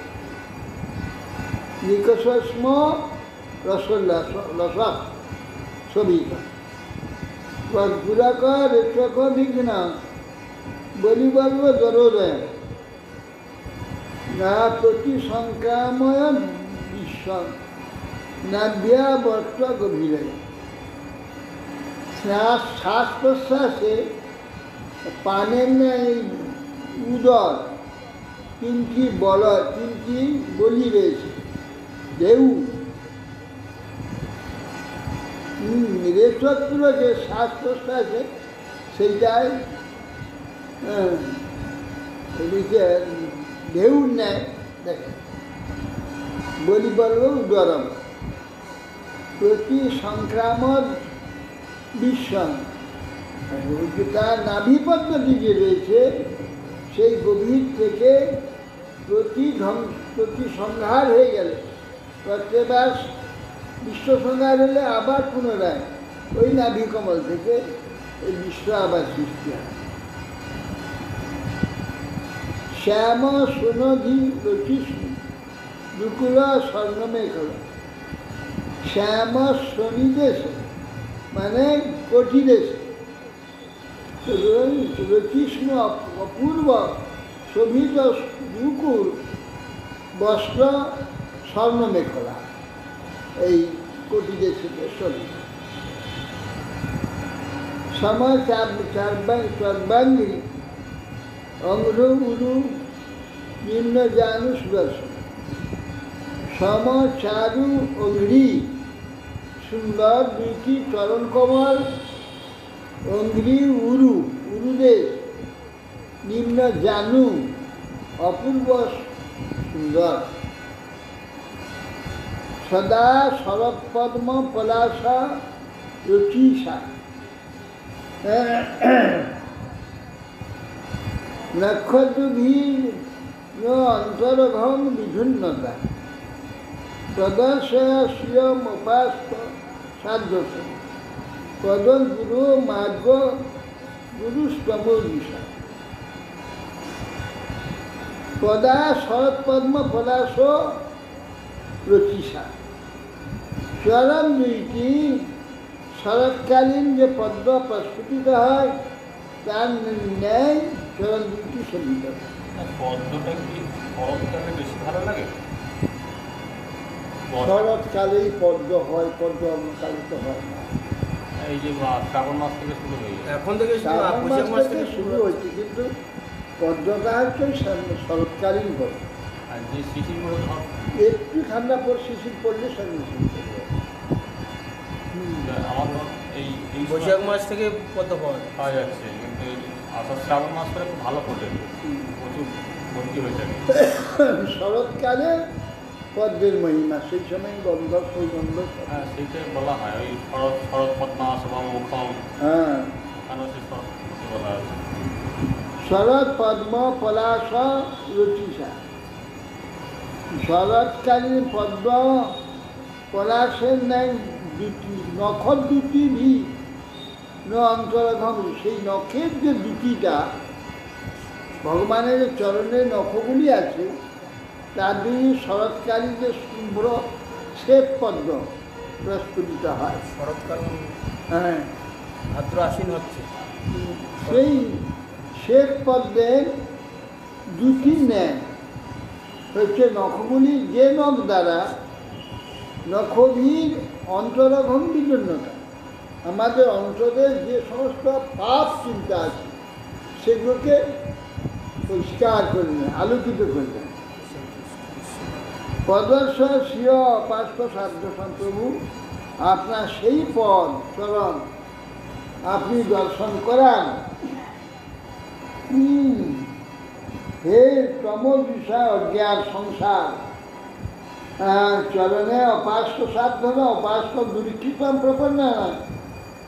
নিকশস্ম রসক ছবিটা পুরাকর রেক্ষক বিঘ্ন বলি বলব দরোদয়, না প্রতি সংক্রাময় বিশ্ব নাভ্যা বর্ত গভীরে। শ্বাস প্রশ্বাসে পানের ন্যায় উদর 3টি বলয়, 3টি বলি রয়েছে। ঢেউ রেচত্র যে শ্বাস প্রশ্বাসে, সেইটাই এদিকে ঢেউ নেয়। দেখেন বলি বলব উদরম প্রতি সংক্রামক বিশ্ব, তার নাভিপদ্ধতি যে রয়েছে, সেই গভীর থেকে প্রতি সংহার হয়ে গেলে, প্রত্যেকবার বিশ্ব সংহার হলে আবার পুনরায় ওই নাভিকমল থেকে এই বিশ্ব আবার সৃষ্টি হয়। শ্যাম সুনধি রচিষ্ণ দুকুল স্বর্ণমেখল। শ্যাম শনি দেশে মানে কোটি দেশে, রচিষ্ণ অপূর্ব শোভিত দুকুল বস্ত্র স্বর্ণমেখলা, এই কোটি দেশে শনি। সময় চর্বাঙ্গি অঙ্গ উরু নিম্ন জানু সুদর্শন। সম চারু অঙ্ঘ্রি সুন্দর 2টি চরণ কমল, অঙ্ঘ্রি উরু উরুদেশ, নিম্ন জানু অপূর্ব সুন্দর। সদা শরৎপদ্ম পলাশা রুচিষা নক্ষত্রভীর অন্তরঘম বিভিন্নতা প্রদর্শয়মোপাস্ত সাধ্যস পদম গুরু মার্গ গুরুস্তমোদিশা পদা শরৎপদ্ম পলাশ রচিষা চরণ দুইটি শরৎকালীন যে পদ্ম প্রস্ফুটিত হয় তার ন্যায় চরণ দুইটি শোভিত। পদ্মটা কি শরৎকালে বেশি ভালো লাগে? শরৎকালেই পদ্ম হয়, পদ্ম অন্যকালে তো হয় না। এই যে শ্রাবণ মাস থেকে শুরু হয়ে যায়, এখন থেকে শ্রাবণ বৈশাখ মাস থেকে শুরু হয়েছে, কিন্তু পদ্মটা হচ্ছে শরৎকালীন পদ্ম। আর যে শিশিরগুলো ধর একটু ঠান্ডা পর শিশির পড়লে সঙ্গে সঙ্গে আমার ধর এই এই বৈশাখ মাস থেকে পদ্ম পাওয়া যায়। পাওয়া যাচ্ছে, কিন্তু এই আষাঢ় শ্রাবণ মাস করে খুব ভালো ফোটে, প্রচুর ভর্তি হয়ে থাকে। শরৎকালে পদ্মের মহিমা, সেই সময় গন্ধ সৌগন্ধ। হ্যাঁ, সেইটাই বলা হয় ওই শরৎ পদ্মা বা মুখম, হ্যাঁ, কেন সে শরৎ বলা আছে। শরৎ পদ্ম পলাশ রুচিষা, শরৎকালীন পদ্ম পলাশের ন্যায় দুটি নখর দুটি ভি অন্তরঘম, সেই নখের যে দুটিটা ভগবানের চরণের নখগুলি আছে তার দিয়ে শরৎকালীন যে শুভ্র শ্বেত পদ্ম প্রস্ফুটিত হয়। শরৎকাল হ্যাঁ, ভাদ্র আশ্বিন হচ্ছে। সেই শ্বেত পদ্মের দুটি ন্যায় হচ্ছে নখগুলি, যে নখ দ্বারা নখভীর অন্তরঘম বিভিন্নতা, আমাদের অন্তরের যে সমস্ত পাপ চিন্তা আছে সেগুলোকে পরিষ্কার করলেন, আলোকিত করলেন। পদর্শ স্বীয় অপাস্ত সাধ্য প্রভু, আপনার সেই পদ চরণ আপনি দর্শন করান। হে তম বিষয় অজ্ঞান সংসার, চরণে অপাস্ত সাধ্য না, অপাস্ত দুরিকৃতম প্রপন্ন না,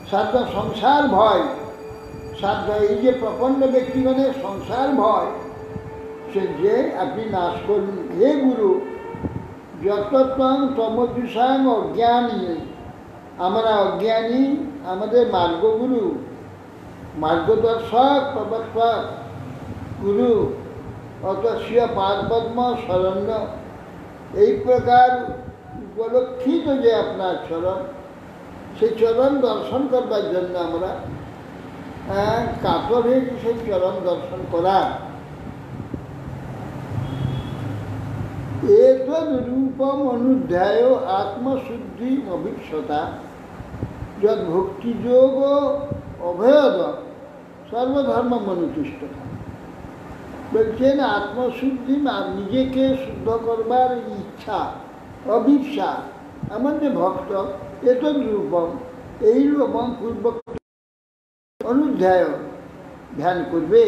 সাধ্য সংসার ভয়, সাধ্য এই যে প্রপন্ন ব্যক্তিগণের সংসার ভয় সে যে আপনি নাশ করুন। হে গুরু, যতত্বং তমদ্বিষাং অজ্ঞানী, আমরা অজ্ঞানী, আমাদের মার্গগুরু, মার্গদর্শক প্রবর্তক গুরু অতস্য পাদপদ্ম শরণ্য, এই প্রকার উপলক্ষিত যে আপনার চরণ, সেই চরণ দর্শন করবার জন্য আমরা কাতর হয়েছি, সেই চরণ দর্শন করা। এতদ রূপম অনুধ্যায় আত্মশুদ্ধি অভিক্ষতা যদ ভক্তিযোগ অভয়দ সর্বধর্ম মনুতিষ্ঠতা। বলছেন আত্মশুদ্ধি, নিজেকে শুদ্ধ করবার ইচ্ছা, অভিপ্সা, আমার যে ভক্ত, এতদ রূপম, এই রূপম পূর্বক অনুধ্যায় ধ্যান করবে।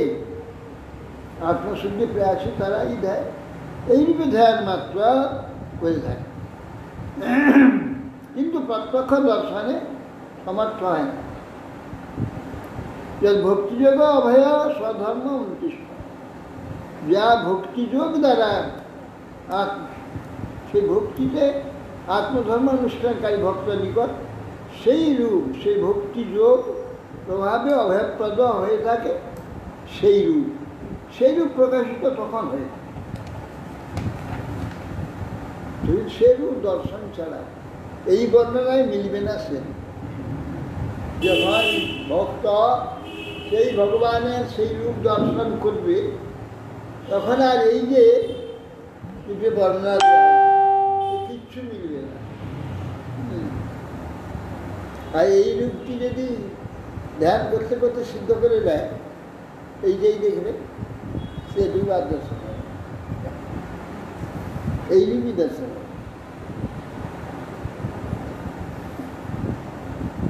আত্মশুদ্ধি প্রয়াসী তারাই দেয়, এইরূপে ধ্যান মাত্র করে থাকে, কিন্তু প্রত্যক্ষ দর্শনে সমর্থ হয় না। যে ভক্তিযোগ অভয় স্বধর্ম উন্তিষ্ঠ, যা ভক্তিযোগ দ্বারা সেই ভক্তিতে আত্মধর্ম অনুষ্ঠানকারী ভক্ত নিকট সেই রূপ, সেই ভক্তিযোগ প্রভাবে অভয়প্রদ হয়ে থাকে, সেই রূপ প্রকাশিত তখন হয়ে থাকে। সেই রূপ দর্শন ছাড়া এই বর্ণনায় মিলবে না। সে যখন ভক্ত সেই ভগবানের সেই রূপ দর্শন করবে, তখন আর এই যে বর্ণনা কিচ্ছু মিলবে না। আর এই রূপটি যদি ধ্যান করতে করতে সিদ্ধ করে দেয়, এই যেই দেখবে সে রূপ আর দর্শন, এই রূপই দর্শন।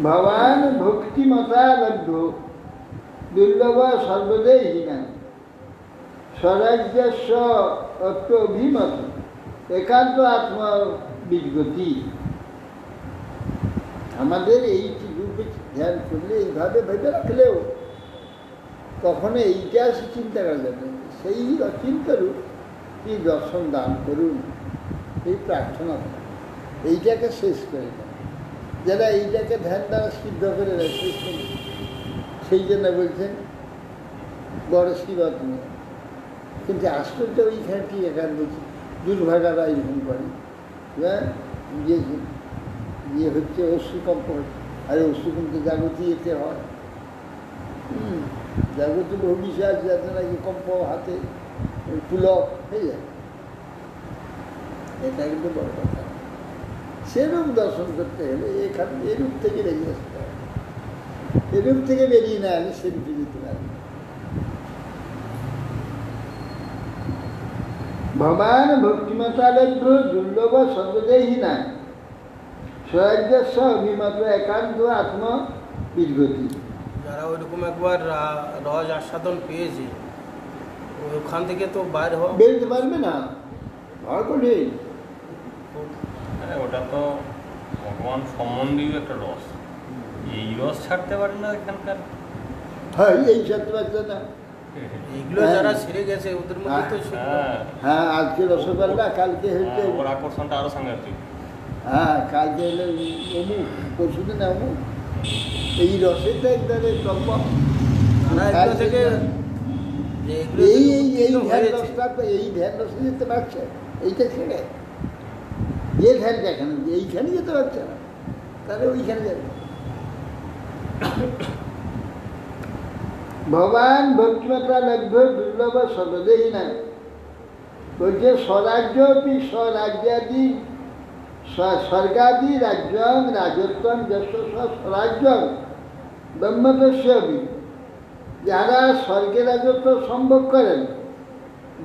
ভগবান ভক্তিমতা লব্ধ দুর্লভ সর্বদাই হীনা স্বরাজ্যস্ব অত্যভিমত একান্ত আত্ম বীজগতি। আমাদের এই রূপে ধ্যান করলে এইভাবে ভেবে রাখলেও কখনো এইটা সে চিন্তা করা যাবে না। সেই অচিন্ত রূপ কি দর্শন দান করুন, এই প্রার্থনা করা, এইটাকে শেষ করে দেয়। যারা এইটাকে ধ্যান দ্বারা সিদ্ধ করে দেয় শেষ করে, সেই জন্য বলছেন বড় শিবত নিয়ে। কিন্তু আশ্চর্য ওইখানে ঠিক এখানে বলছি দুর্ভাগারা এইরকম করে, হ্যাঁ, ইয়ে হচ্ছে অশ্রুকম্প হচ্ছে। আর অশ্রুকম্প জাগতি এতে হয়, জাগতি বহু বিষয় আছে যাতে নাকি কম্প হাতে পুলক হয়ে যায়। এটা কিন্তু বড় কথা। সেরূপ দর্শন করতে হলে এখান এরূপ থেকে বেরিয়ে আসতে হবে। এরূপ থেকে বেরিয়ে না আলে সেরূপে যেতে পারবে। ভবান ভক্তিমতালভ্য দুর্লভ সর্বদেহী না স্বরাজ্যস্ব অভিমত একান্ত আত্ম বীরগতি। যারা ওইরকম একবার রস আস্বাদন পেয়েছে ওখান থেকে তো বাইরে হওয়া বেরোতে পারবে না, ভয় কঠিন। ওটা তো ভগবান সম্বন্ধীয় একটা রস, এই রস ছাড়তে পারে না এখানকার। হ্যাঁ, এই সত্যি বাচ্চা না। এইগুলো যারা ছেড়ে গেছে ওদের মধ্যে তো হ্যাঁ, আজকে রসগোল্লা, কালকে হচ্ছে ওর আকর্ষণটা আরো সাংঘাতিক। হ্যাঁ, কালকে হলে অমুক, পরশু দিন অমুক। এই রসেটা একবারে টপ থেকে এই ধ্যান রসটা তো এই ধ্যান রসে যেতে পারছে, এইটা ছেড়ে যে ধ্যানটা এখানে এইখানে যেতে পারছে না, তাহলে ওইখানে যাবে। ভগবান ভক্তিমাত্রা লভ্য দুর্লভ সর্বদেহী না বলছে স্বরাজ্য স্বরাজ্যাদি স্বর্গাদি রাজ্যং রাজত্বম যশ স্বরাজ্যং ব্রহ্মদস্যবি। যারা স্বর্গের রাজত্ব সম্ভব করেন,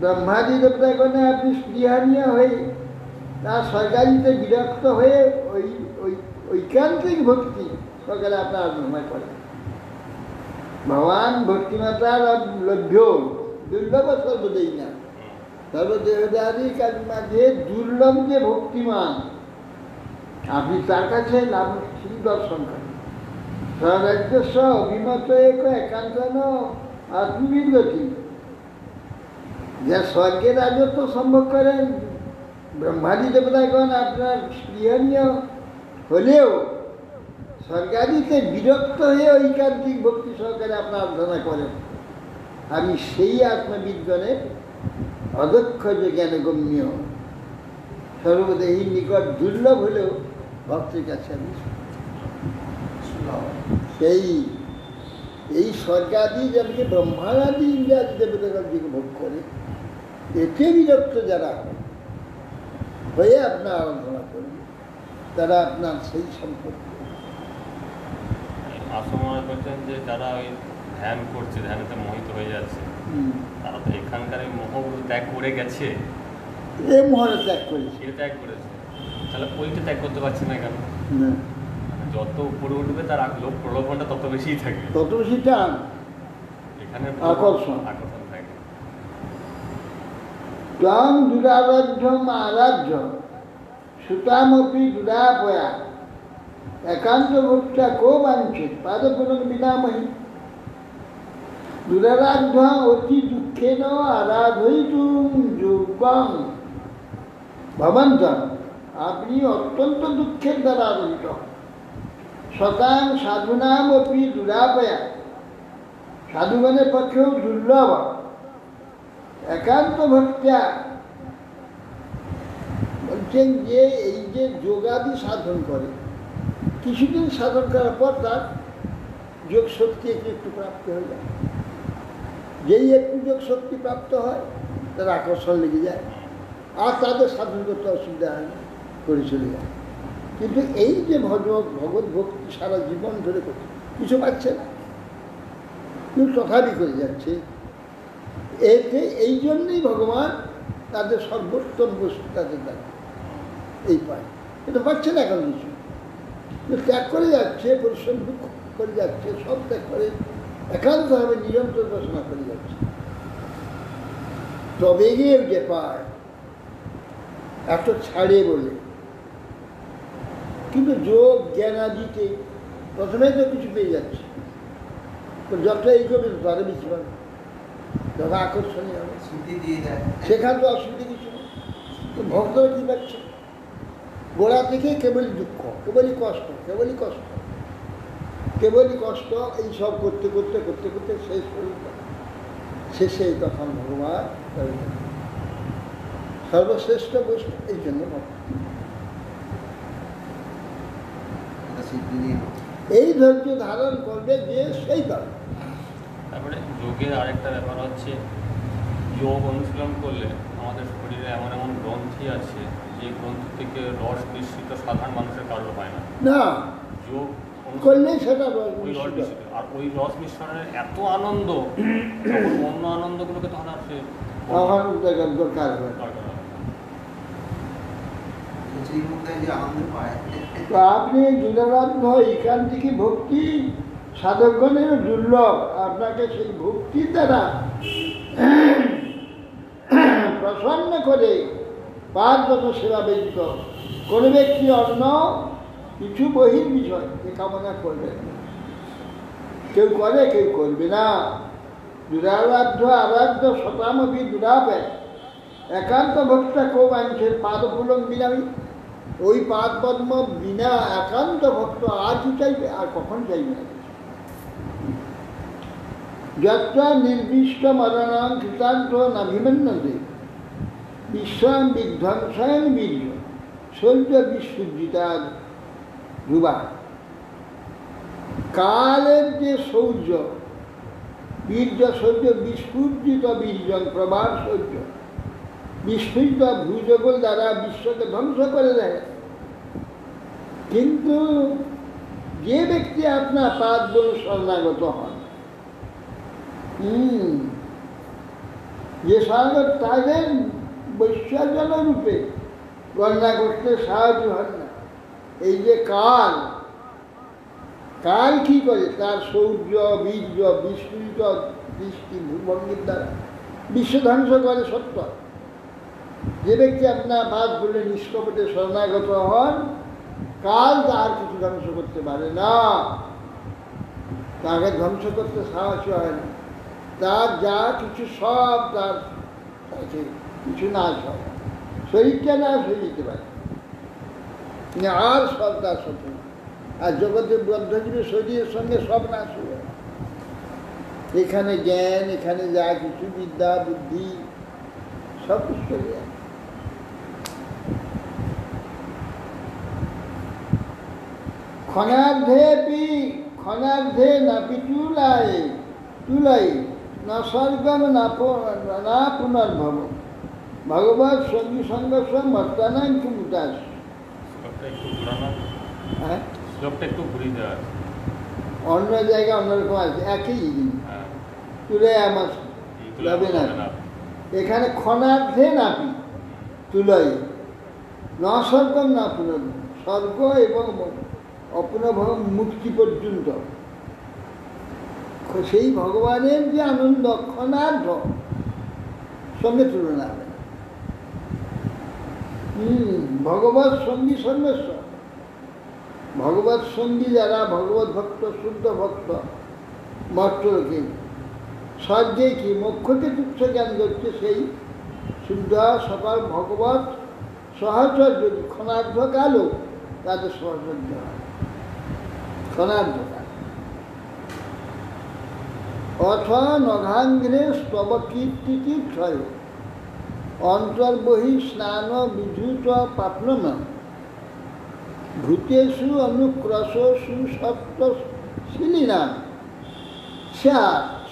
ব্রহ্মাদি দেবতাগণে আপনি স্পৃহানীয় হয়ে তার স্বর্গাদিতে বিরক্ত হয়ে ওই ওই ঐকান্তিক ভক্তি সকালে আপনার আরাধনা করেন। ভগবান ভক্তিমাতার লভ্য দুর্লভ সর্বদেহী না সর্বদেহদারিক মাঝে দুর্লভ যে ভক্তিমান আপনি তার কাছে নাম দর্শন করেন। স্বরাজ্যস্ব অভিমত এক একান্তন আত্মবিগতি। যা স্বর্গের রাজত্ব সম্ভব করেন, ব্রহ্মাদি দেবতাগণ আপনার স্পৃহনীয় হলেও স্বর্গাদিতে বিরক্ত হয়ে ঐকান্তিক ভক্তি সহকারে আপনার আরাধনা করেন। আমি সেই আত্মবিজ্ঞানের অদক্ষ যে জ্ঞানগম্য সর্বদেহীর নিকট দুর্লভ হলেও ভক্তের কাছে আমি সেই এই স্বর্গাদি যাদেরকে ব্রহ্মাদি ইন্দ্রাদি দেবতাগণ দিকে ভোগ করে, এতে বিরক্ত যারা হয়ে আপনার আরাধনা করবে, তারা আপনার সেই সম্পর্ক। আসল মনে করছেন যে যারা ওই ধ্যান করছে, ধ্যানেতে মোহিত হয়ে যাচ্ছে, তারা তো এখানকার এই মোহগুলো ত্যাগ করে গেছে। এ মোহরে ত্যাগ করেছে, এটা ত্যাগ করেছে, তাহলে ওইটা ত্যাগ করতে পারছে না কেন? না, যত উপরে উঠবে তার লোভ প্রলোভনটা তত বেশিই থাকে, তত বেশি টান, এখানে আকর্ষণ থাকে। ত্বং দুরারাধ্যম আরাধ্য সুতামপি দুরাপয়া একান্ত ভক্তা কো বাঞ্ছিত পাদপুরং বিনামহি। দুরারাধ্য অতি দুঃখেন আরাধয়িতুম যোগ্যং ভবন্তং। আপনি অত্যন্ত দুঃখের দ্বারা আরাধিত। শতাং সাধুনাম অপি দুরাপয়া, সাধুগণের পক্ষেও দুর্লভ একান্ত ভক্তা। বলছেন যে এই যে যোগাদি সাধন করে, কিছুদিন সাধন করার পর তার যোগ শক্তি একটু একটু প্রাপ্ত হয়ে যায়। যেই একটু যোগ শক্তি প্রাপ্ত হয় তার আকর্ষণ লেগে যায়, আর তাদের সাধন করতে অসুবিধা হয় না, করে চলে যায়। কিন্তু এই যে ভগবত ভক্তি সারা জীবন ধরে করছে, কিছু পাচ্ছে না, কিন্তু তথাপি করে যাচ্ছে। এতে এই জন্যই ভগবান তাদের সর্বোত্তম বস্তু তাদের দেয়, এই পায়। এটা পাচ্ছে না এখন কিছু, ত্যাগ করে যাচ্ছে, পরিশ্রম করে যাচ্ছে, সব ত্যাগ করে একান্তভাবে নিরন্তর উপাসনা করে যাচ্ছে, তবে গিয়ে যে পায়। এত ছাড়ে বলে কিন্তু যোগ জ্ঞানাদিতে প্রথমেই তো কিছু পেয়ে যাচ্ছে, তো যতটা এই করবে তত বেশি পাবে, যত আকর্ষণীয় হবে, স্মৃতি দিয়ে দেয়। সেখানে তো অসুবিধা কিছু নেই। তো ভক্তরা কী পাচ্ছে? গোড়া থেকে কেবলই দুঃখ, কেবলই কষ্ট, কেবলই কষ্ট, কেবলই কষ্ট, এই সব করতে করতে করতে করতে শেষ পর্যন্ত শেষে তখন ভগবান সর্বশ্রেষ্ঠ বস্তু, এই জন্য ভক্ত। এটা স্মৃতি দিয়ে এই ধৈর্য ধারণ করবে যে সেই পাবে। তারপরে যোগের আরেকটা ব্যাপার হচ্ছে, যোগ অনুশীলন করলে আমাদের শরীরে এমন এমন গ্রন্থি আছে যে গ্রন্থি থেকে রস নিঃসৃত সাধারণ মানুষের কারণ হয় না। না যোগ করলেই সেটা ওই রস মিশ্রিত, আর ওই রস মিশ্রণের এত আনন্দ, তখন অন্য আনন্দগুলোকে তখন আর সে তখন দরকার হয়। দরকার হয় না। শ্রীমুক্তায় যে আনন্দ পায়, তো আপনি দুরারাধ্য এখান থেকে ভক্তি সাধকগণের দুর্লভ, আপনাকে সেই ভক্তির দ্বারা প্রসন্ন করে পাঁচগত সেবা ব্যতীত কোনো ব্যক্তি অন্য কিছু বহির বিষয় এ কামনা করবে না। কেউ করে, কেউ করবে না। দুরারাধ্য আরাধ্য শতামপি দুরাপে একান্ত ভক্তা কেউ মানুষের পাদপুলং বিনামি, ওই পাদ পদ্ম বিনা একান্ত ভক্ত আর কি চাইবে, আর কখন চাইবে না। যাত্রা নির্দিষ্ট মরণাং কৃতান্ত নাভিমন্যতে বিশ্বাম বিধ্বংসায়ন বীর্য শৌর্য বিশুদ্ধিতার রুবা। কালের যে শৌর্য, বীর্য শৌর্য, বিস্ফুর্জিত বীর্যং প্রবাহ শৌর্য, বিস্ফুরিত ভূজগল দ্বারা বিশ্বকে ধ্বংস করে দেয়। কিন্তু যে ব্যক্তি আপনার পাদগুলো শরণাগত হন, যে শরণাগত তাদের বৈশ্বর্যন রূপে গণনা করতে সাহায্য হন না। এই যে কাল, কাল কি করে? তার শৌর্য বীর্য বিস্ফুরিত দৃষ্টি ভূভঙ্গির দ্বারা বিশ্ব ধ্বংস করে। সত্য, যে ব্যক্তি আপনার পাদ বলে নিষ্কপটে শরণাগত হন, কাল তার কিছু ধ্বংস করতে পারে না, তাকে ধ্বংস করতে সাহস হয় না। তার যা কিছু সব তার কাছে কিছু নাশ হয়, শরীরটা নাশ হয়ে যেতে পারে, আর সব তার সাথে। আর জগতের বদ্ধজীবী শরীরের সঙ্গে সব নাশ হয়ে যায়। এখানে জ্ঞান, এখানে যা কিছু বিদ্যা বুদ্ধি সব কিছু চলে যায়। ক্ষণার্ধে নাপি তুলাই না স্বর্গম না পুনর্ভব ভগবত সঙ্গী সংঘর্ষ মর্তানাং মুতাস। শ্লোকটা একটু ঘুরানো, হ্যাঁ, শ্লোকটা একটু ঘুরিয়ে দেওয়া। অন্য জায়গায় অন্যরকম আছে, একই জিনিস। হ্যাঁ, তুলে আমার যাবে না, এখানে ক্ষণার্ধে নাপি তুলাই না স্বর্গম না পুনর্ভব, স্বর্গ এবং অপুনর্ভব মুক্তি পর্যন্ত সেই ভগবানের যে আনন্দ ক্ষণার্ধ সঙ্গে তুলনা হবে। ভগবত সঙ্গী সর্বস্ব, ভগবত সঙ্গী যারা ভগবত ভক্ত, শুদ্ধ ভক্ত, মর্তলোকে স্বর্গে কি মোক্ষকে তুচ্ছ জ্ঞান করছে, সেই শুদ্ধ সকল ভগবত সহচর্য ক্ষণার্ধ কালও তাদের সহচর্য হয়, ক্ষণার্ধ কাল। অথ নঘাঙ্গ্রে স্তব কীর্তি ক্ষয় অন্তর্বহি স্নান বিধুত পাপ্নম ভূতেষু অনুক্রশসু সপ্তশীলিনাম স্যা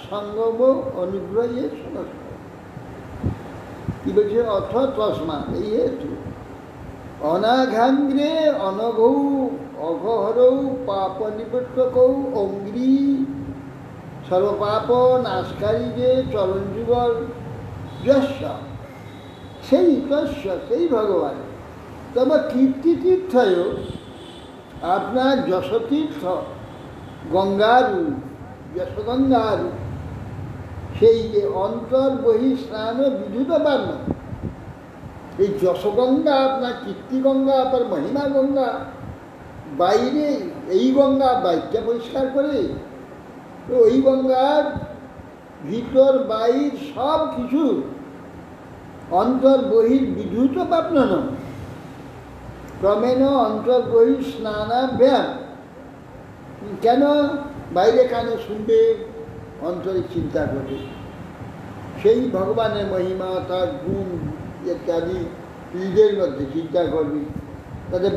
সঙ্গম অনুগ্রহে সমস্ত। কি বলছে? অথ তসমা, এই হেতু অনাঘাঙ্গ্রে অনঘৌ অঘহরৌ পাপ নিবর্তকৌ অঙ্গ্রি সর্বপাপ নাশকারী যে চরণ যুগল যস্য, সেই তস্য, সেই ভগবান। তবে কীর্তিতীর্থয় আপনার যশতীর্থ গঙ্গারু, যশগঙ্গারু, সেই যে অন্তর্বহি স্নান বিধুত পান, এই যশগঙ্গা আপনার কীর্তি গঙ্গা, আপনার মহিমা গঙ্গা, বাইরে এই গঙ্গা বাইরটা পরিষ্কার করে, তো ওই গঙ্গার ভিতর বাইর সব কিছু অন্তর বহির বিধূত পাপনন ক্রমেণ অন্তর বহির স্নানাভ্যাম। কেন? বাইরে কানে শুনবে, অন্তরে চিন্তা করবে সেই ভগবানের মহিমা, তার গুণ ইত্যাদি হৃদয়ের মধ্যে চিন্তা করবি, তাতে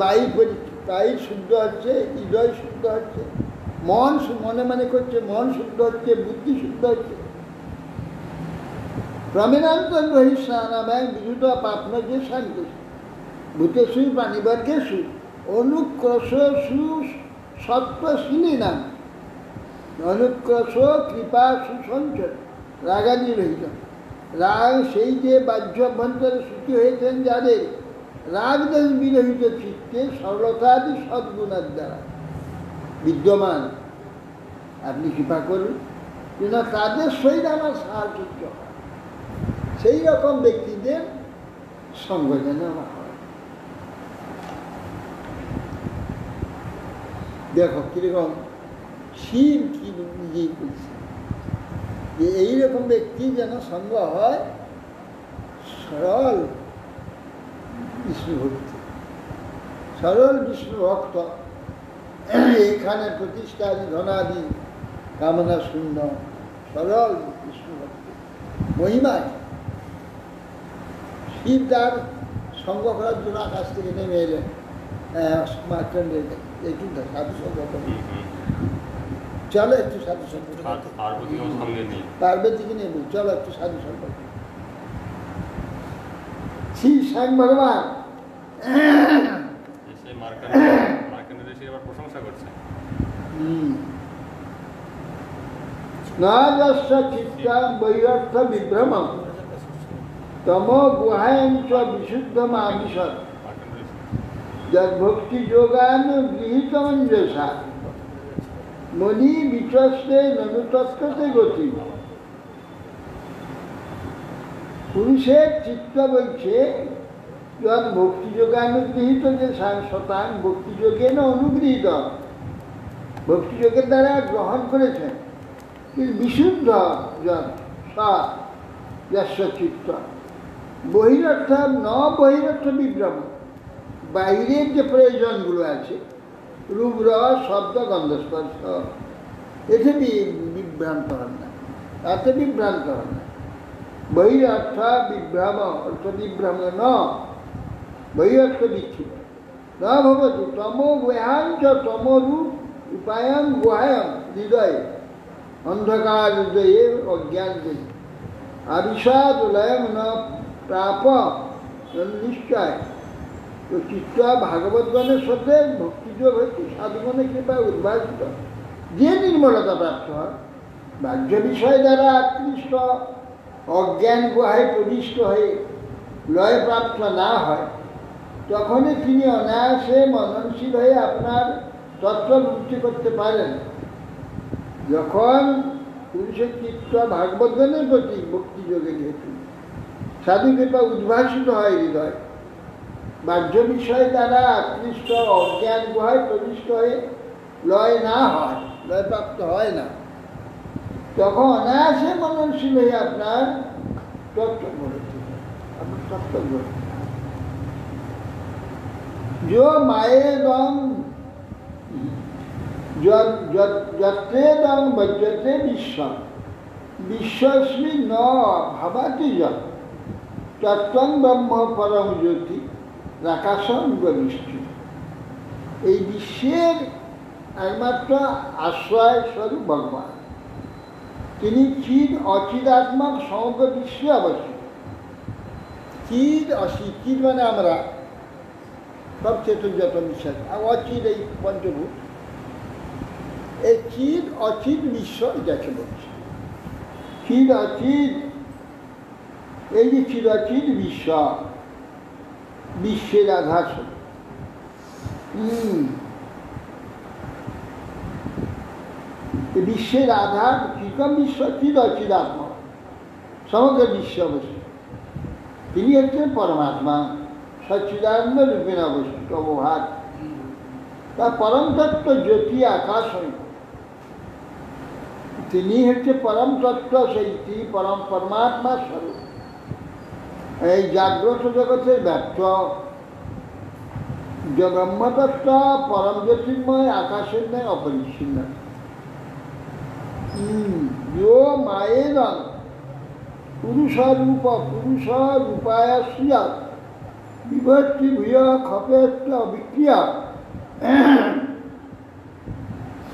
বাইর শুদ্ধ হচ্ছে, হৃদয় শুদ্ধ হচ্ছে, মনে মনে করছে, মন শুদ্ধ হচ্ছে, বুদ্ধি শুদ্ধ হচ্ছে। প্রমেনান্তর বহি স্নানাভ্যাম বিধূত পাপনজে শান্তি ভূতেষু প্রাণীবর্গেষু অনুক্রশ সু সত্ত্বশীলী নাম অনুক্রশ কৃপা সুসঞ্চয় রাগাদি রহিত। রাগ সেই যে বাহ্য অভ্যন্তরে সূচি হয়েছেন যাদের রাগ দেশ বিরহিত চিত্তে সরলতাদি সদ্গুণের দ্বারা বিদ্যমান, আপনি কৃপা করুন যেন তাদের সহিত আমার সাহায্য হয়, সেই রকম ব্যক্তিদের সঙ্গ যেন আমার হয়। দেখো কিরকম শিব কি নিজেই বলছে যে এইরকম ব্যক্তি যেন সঙ্গ হয় সরল বিষ্ণু ভক্তি, সরল বিষ্ণু ভক্ত, এখানে প্রতিষ্ঠাদি ধনাদি কামনা শূন্য সরল বিষ্ণু ভক্তি মহিমায় শিব তার সঙ্গ করার জন্য আকাশ থেকে নেমে এলেন মার্কণ্ডেয় একটু সাধু সঙ্গ করে, চলো একটু সাধু সঙ্গ, পার্বতীকে নিয়ে বল, চলো একটু সাধু সঙ্গ। শ্রী স্বয়ং ভগবান প্রশংসা করছে। নাদস্য চিত্তাং বৈরর্থ বিভ্রমম তম গুহায়ং চ বিশুদ্ধম আবিশৎ যদ্ভক্তি যোগান গৃহীতমঞ্জসা মনি বিচস্তে ননুতস্কতে গতি। পুরুষের চিত্ত বলছে যদ ভক্তিযোগানুগৃহীত যে শতাং ভক্তিযোগেন অনুগৃহীত, ভক্তিযোগের দ্বারা গ্রহণ করেছেন, বিশুদ্ধ যদ যস্য চিত্ত বহিরর্থ ন বহিরর্থ বিভ্রম, বাইরের যে প্রয়োজনগুলো আছে রূপ রস শব্দ গন্ধ স্পর্শ, এতে বিভ্রান্ত হন না, তাতে বিভ্রান্ত হন না। বহিরর্থ বিভ্রম অর্থ বিভ্রম ন বহিরর্থ বিচ্ছিন্ন ন ভবতু তম গুহাঞ্চ তমরূপ উপায়ং গুহায়ং হৃদয়ে অন্ধকার হৃদয়ে অজ্ঞান দেয় আবিষাদ লয়ং ন প্রাপ নিশ্চয়। তো চিত্ত ভাগবতগণের সাথে ভক্তিযোগ হচ্ছে সাধুগণের কৃপায় উদ্ভাসিত, যে নির্মলতা প্রাপ্ত হয় বাহ্য বিষয় দ্বারা আকৃষ্ট অজ্ঞান গুহায় প্রবিষ্ট হয়ে লয় প্রাপ্ত না হয়, তখনই তিনি অনায়াসে মননশীল হয়ে আপনার তত্ত্ব মুক্তি করতে পারেন। যখন পুরুষের চিত্ত ভাগবতগণের প্রতি ভক্তিযোগের হেতু সাধু কৃপা উদ্ভাসিত হয় হৃদয়, বাহ্য বিষয় দ্বারা আকৃষ্ট অজ্ঞান গুহায় প্রবিষ্ট হয়ে লয় না হয়, লয় প্রাপ্ত হয় না, তখন অনায়াসে মননশীল হয়ে আপনার তত্ত্ব গড়তে হয়, আপনার তত্ত্ব গড়তে হয়। जो माएदं यत्रेदं बज्यते विश्वं विश्वस्मिन् न भवति यत् तत्त्वं ब्रह्म परम ज्योति রাকাশং বিষ্ণু। এই বিশ্বের একমাত্র আশ্রয় স্বরূপ ভগবান, তিনি চিদ অচিদাত্মক সমগ্র বিশ্বে অবস্থিত। চিদ অচিদ, চিদ মানে আমরা সব চেতন যত বিশ্বাস, আর অচিদ এই পঞ্চভূত, এই চিদ অচিদ বিশ্ব এটাকে বলছে। চিদ অচিদ, এই যে চিদ অচিদ বিশ্ব, বিশ্বের আধার বিশ্বের আধার চিকম বিশ্ব চিদ অচিদাত্ম সমগ্র বিশ্ব অবস্থিত। তিনি হচ্ছেন পরমাত্মা, সচ্চিদানন্দ রূপেণ অবস্থিত অবহার। বা পরম তত্ত্ব জ্যোতি আকাশ তিনি হচ্ছে পরম তত্ত্ব, সেইটি পরম পরমাত্মা স্বরূপ। এই জাগ্রত জগতের ব্যক্ত যে ব্রহ্মতত্ত্ব পরম জ্যোতির্ময় আকাশের ন্যায় অপরিচ্ছিন্ন। মায়ের পুরুষরূপ পুরুষ রূপায়াশ্রিয়া বিভক্তি ভূয় ক্ষপেত্য অবিক্রিয়া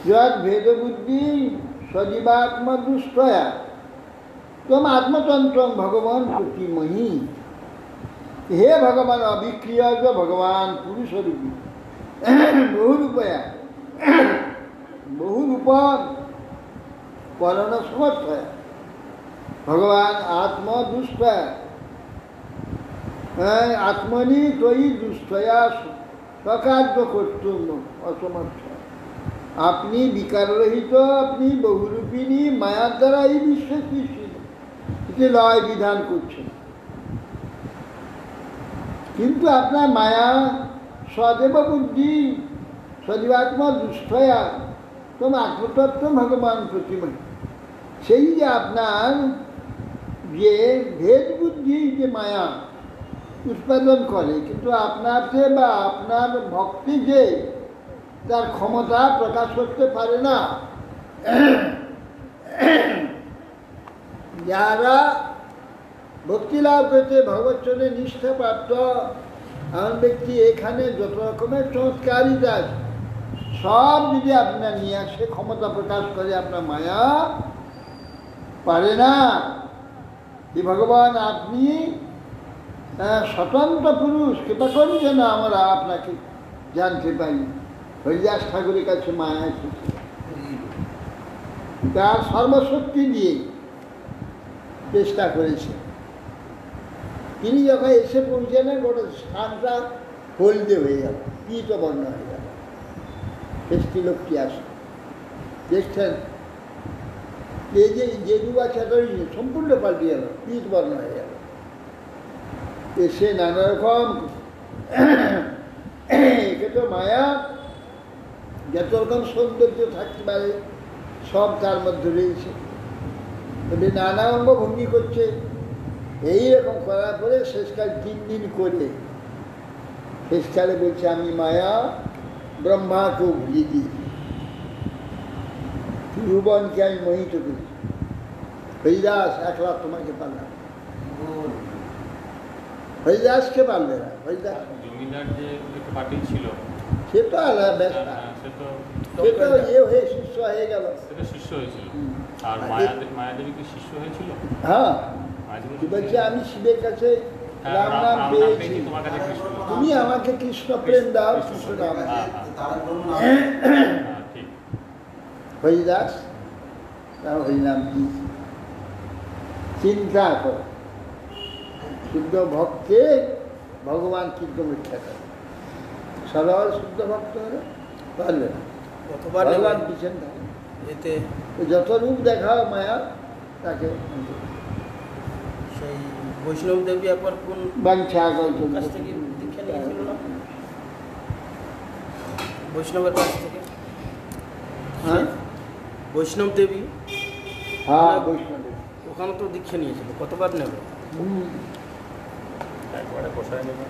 যদ ভেদবুদ্ধি সজীবাত্মদুষ্টয়া তম আত্মতন্ত্র ভগবান প্রতিমহী। হে ভগবান অবিক্রিয় ভগবান পুরুষরূপী বহুরূপয়া বহুরূপ পরণ সমর্থয়া ভগবান আত্মদুষ্টয়া আত্মনি তয়ি দুষ্টয়া সকার্য কর্তুম অসমর্থ। আপনি বিকাররহিত, আপনি বহুরূপিণী, মায়ার দ্বারা এই বিশ্ব সৃষ্টি এটি লয় বিধান করছেন, কিন্তু আপনার মায়া সদেব বুদ্ধি সজীবাত্মা দুষ্টয়া তোম আত্মতত্ত্ব ভগবান প্রতিমা। সেই যে আপনার যে ভেদ বুদ্ধি যে মায়া উৎপাদন করে, কিন্তু আপনাকে বা আপনার ভক্তি যে তার ক্ষমতা প্রকাশ করতে পারে না। যারা ভক্তি লাভ করতে ভগবৎচরণে নিষ্ঠাপ্রাপ্ত এমন ব্যক্তি এখানে যত রকমের চমৎকারিতা সব যদি আপনার নিয়ে আসে, ক্ষমতা প্রকাশ করে, আপনার মায়া পারে না। যে ভগবান আপনি স্বতন্ত্র পুরুষ, কৃপা করুন যেন আমরা আপনাকে জানতে পারি। হরিদাস ঠাকুরের কাছে মায়া এসেছে তার সর্বশক্তি দিয়ে চেষ্টা করেছে। তিনি যখন এসে পৌঁছলেন গোটা স্থানটা হলদে হয়ে গেল, পীতবর্ণ হয়ে গেল। শেষটি লোকটি আসে, দেখছেন এই যে যুবা চ্যাটার্জি সম্পূর্ণ পাল্টে গেল, পীতবর্ণ হয়ে গেল। এসে নানা রকম একে তো মায়া যত রকম সৌন্দর্য থাকতে পারে সব তার মধ্যে রয়েছে। তবে নানা অঙ্গ ভঙ্গি করছে, এইরকম করার পরে শেষকাল 3 দিন করে শেষকালে বলছে আমি মায়া ব্রহ্মাকেও ভুলিয়ে দিয়েছি, ত্রিভুবনকে আমি মোহিত করি। হরিদাস একলা তোমাকে পারলাম, হরিদাসকে পারবে না। হরিদাস জমিদার যে পার্টি ছিল সে তো আলাদা ব্যস্ত, সে তো হয়ে শিষ্য হয়ে গেল, সেটা শিষ্য হয়েছিল। আর মায়াদেবী কি শিষ্য হয়েছিল? হ্যাঁ, বলছে আমি শিবের কাছে রাম নাম পেয়েছি, তুমি আমাকে কৃষ্ণ প্রেম দাও, কৃষ্ণ নাম। হরিদাস তার হরিনাম কি চিন্তা করে, শুদ্ধ ভক্তে ভগবান কিন্তু মিথ্যা করে। সরল শুদ্ধ ভক্ত হলে পারবে না, ভগবান পিছন থাকে। এতে যত রূপ দেখা মায়া তাকে সেই বৈষ্ণব দেবী একবার কোন বাঞ্ছা কাছ থেকে দীক্ষা নিয়েছিল না? বৈষ্ণবের কাছ থেকে, হ্যাঁ বৈষ্ণব দেবী, হ্যাঁ বৈষ্ণব ওখানে তো দীক্ষা নিয়েছিল, কতবার নেবে? একবারে বসায় নেবে।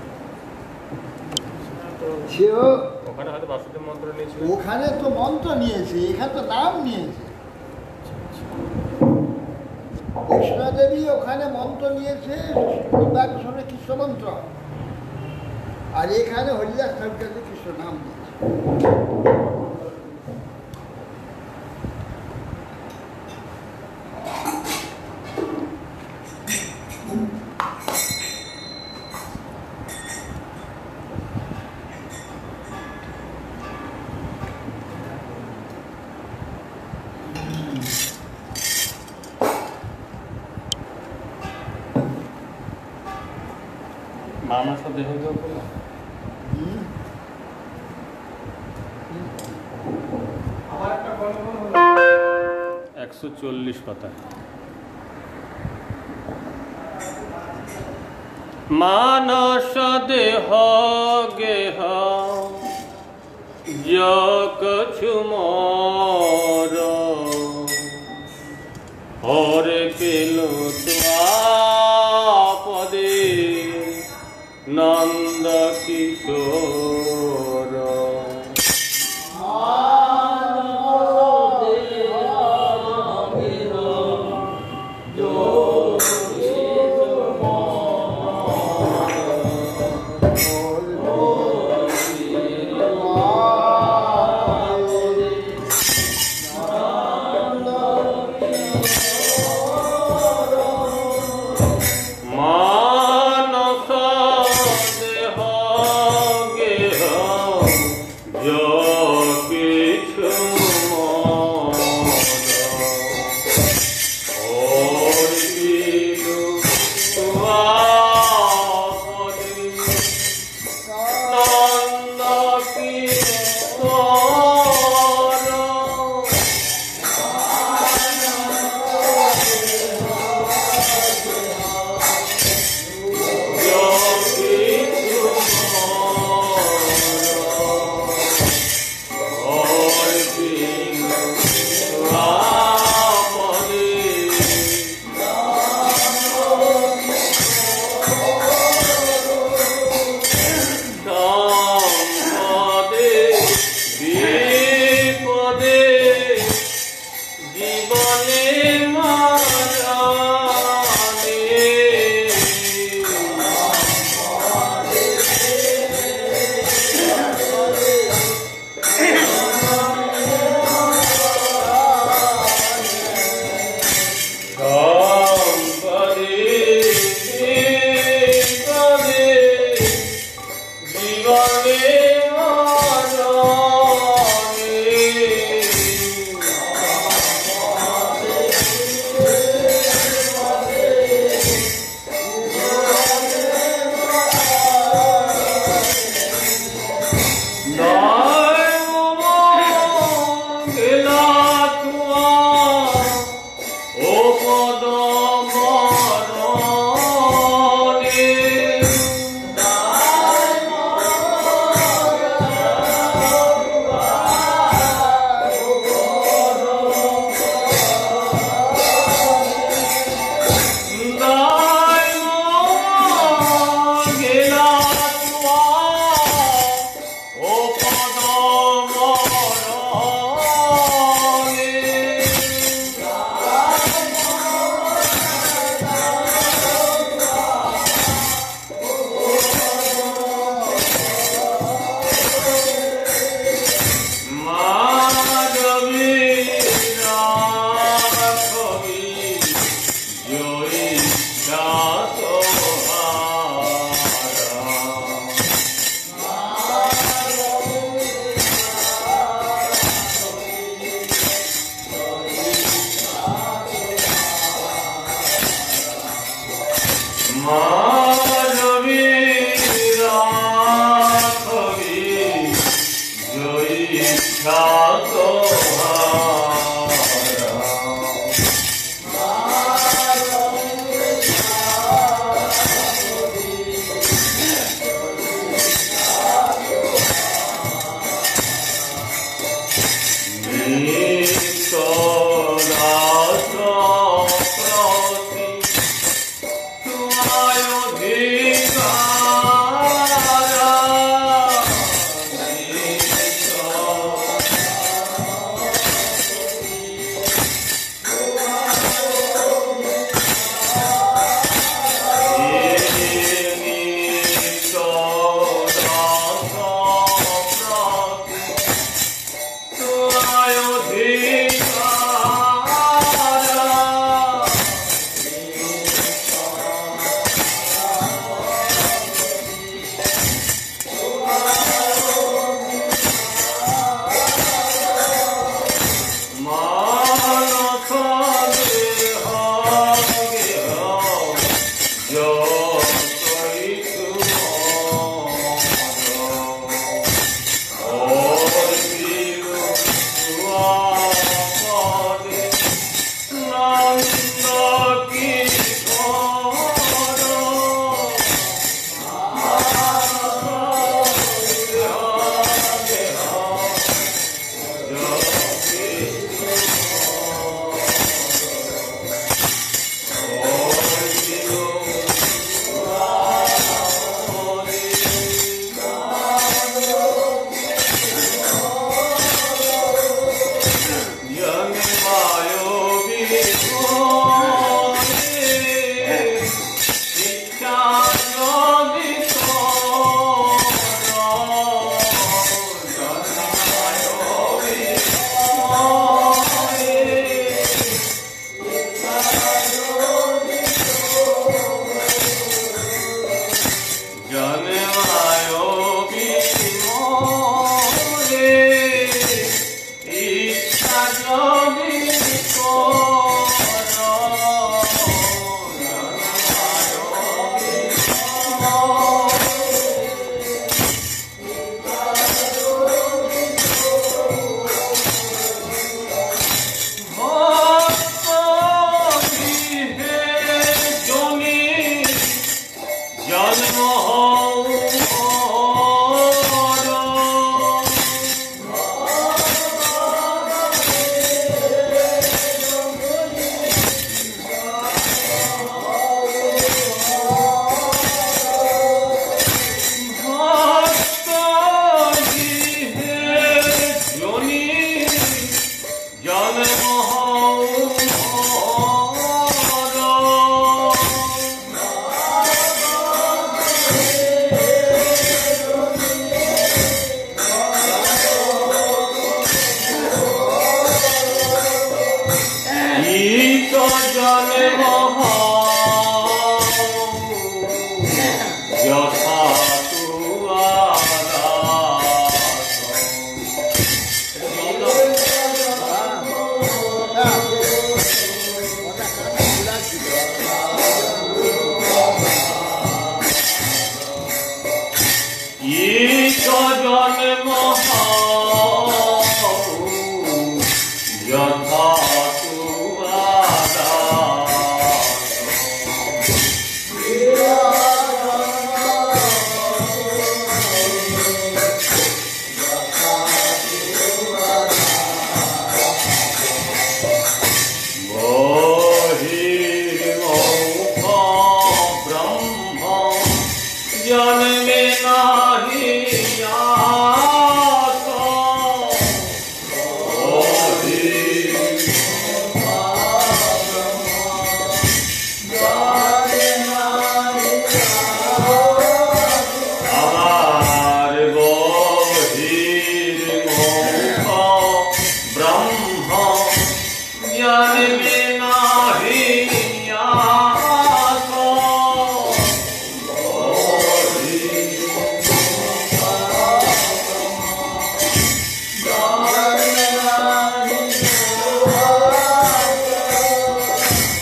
সেও ওখানে হয়তো বাসুদেব মন্ত্র নিয়েছিল। ওখানে তো মন্ত্র নিয়েছে, এখানে তো নাম নিয়েছে। কৃষ্ণদেবী ওখানে মন্ত্র নিয়েছে, নির্বাচনে কৃষ্ণ মন্ত্র, আর এখানে হরিদাস ঠাকুর কৃষ্ণ নাম দিয়েছে। মামা সব দেহ দেহ করলো। 140 কথা। মানস দেহ গেহ जो कछु मोर और पेलो पदे नंद किशोर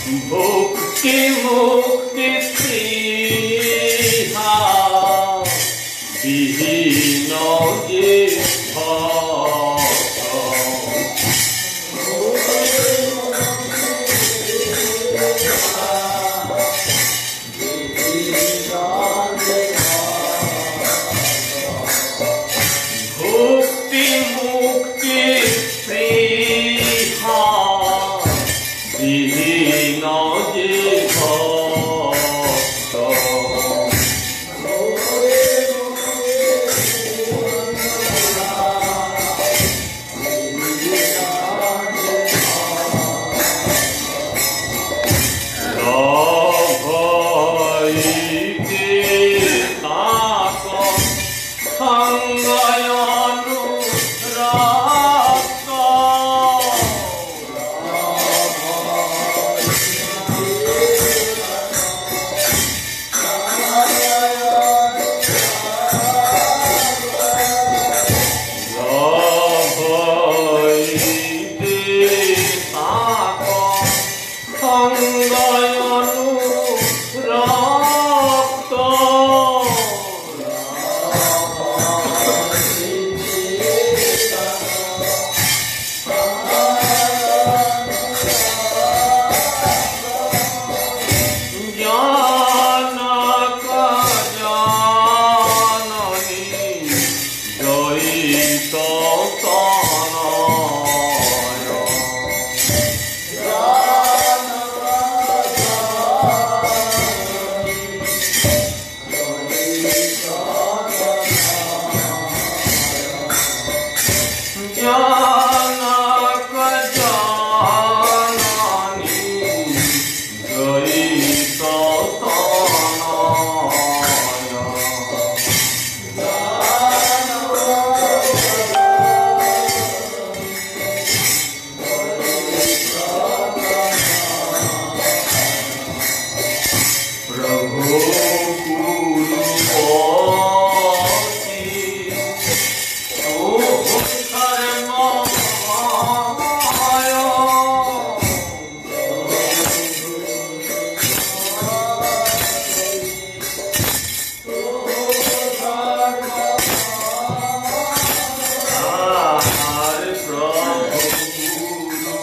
ভক্তি মুক্তি স্পৃহা বিহীন যে ভক্ত ভক্তি মুক্তি স্পৃহা বিহীন যে ভক্ত লভইতে তাক সঙ্গয়ানুরাক্ত লভইতে তাক সঙ্গয়ানুরাক্ত জানক জাননী জয়িত তনয় জানক জাননী জয়িত তনয় প্রভু কুরুপতি ধর্মময় আর প্রভু কুরুপতি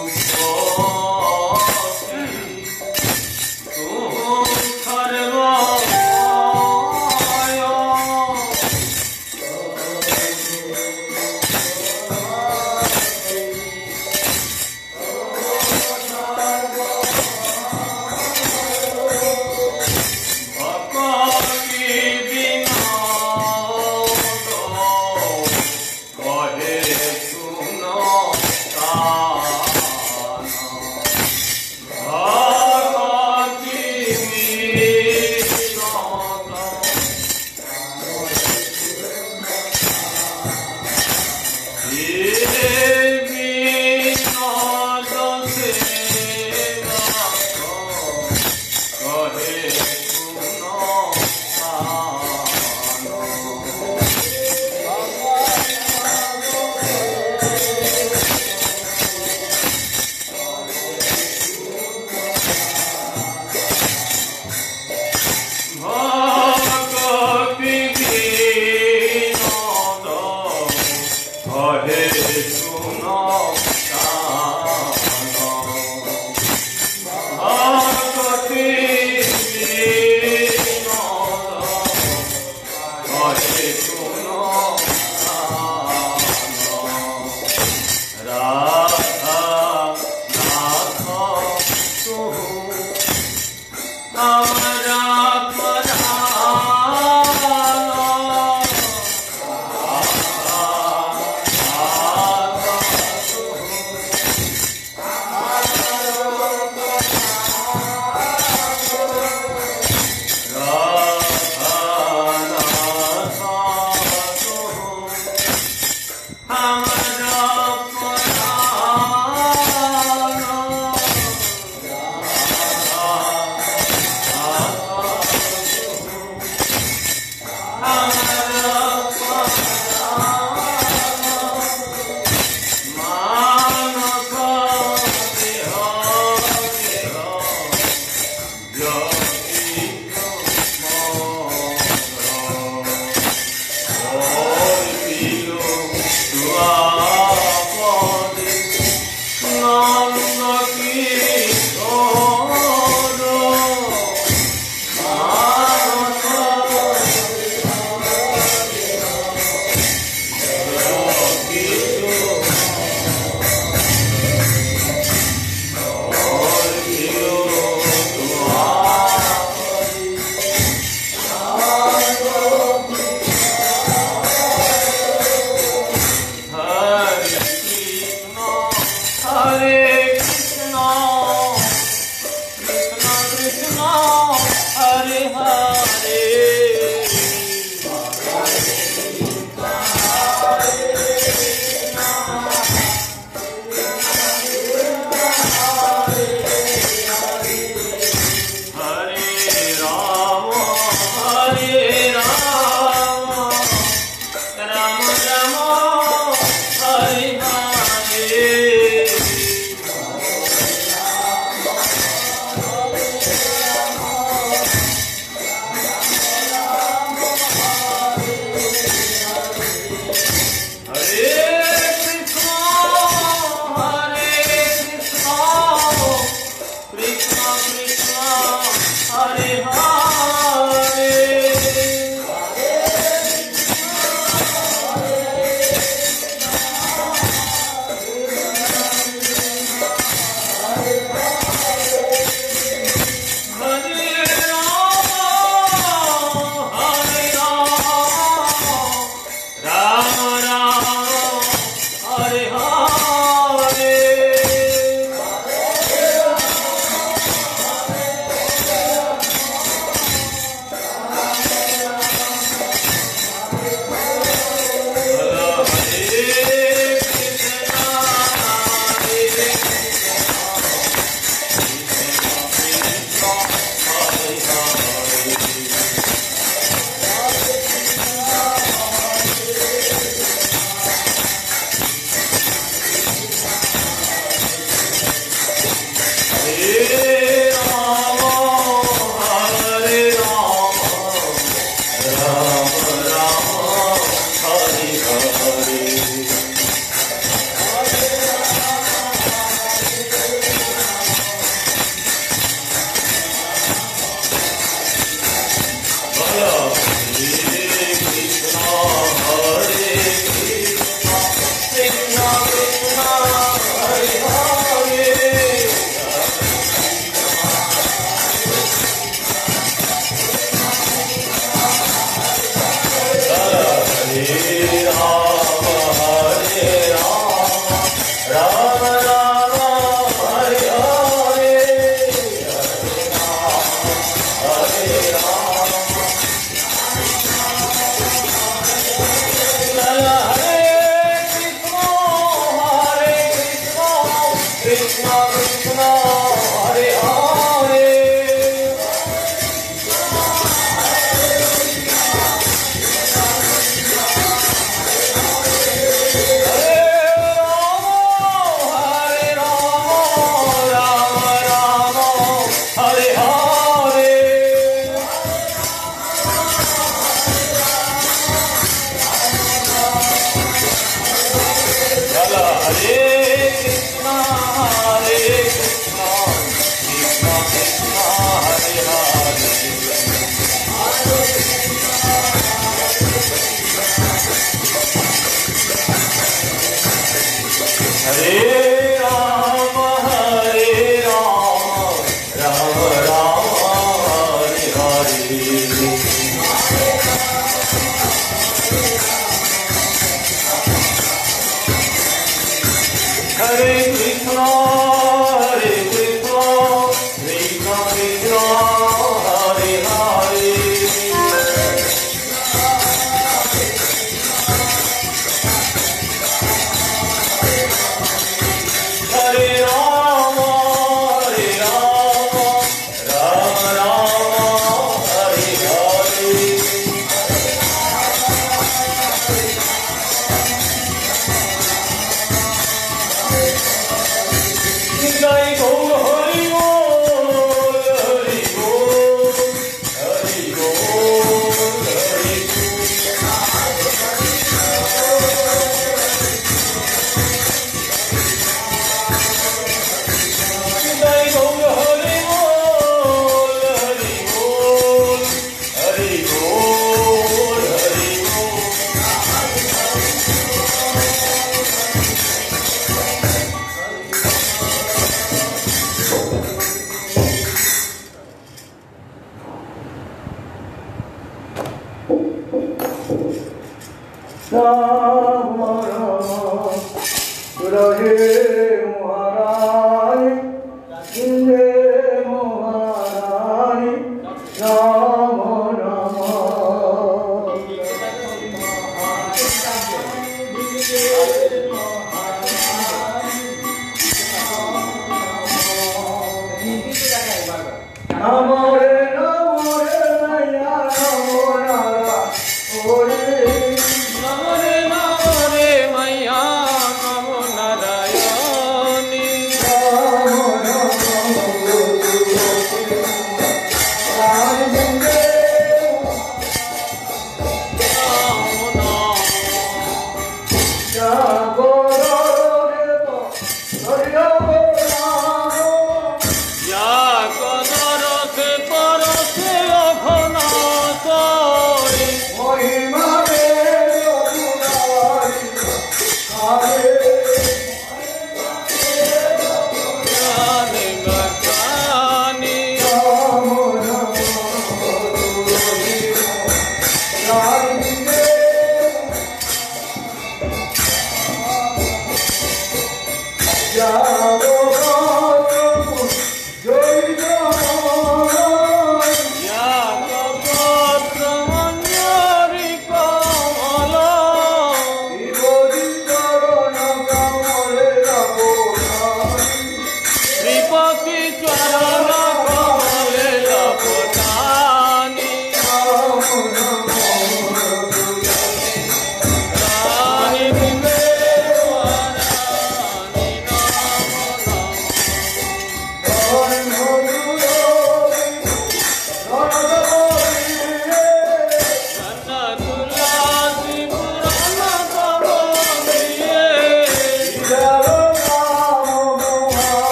या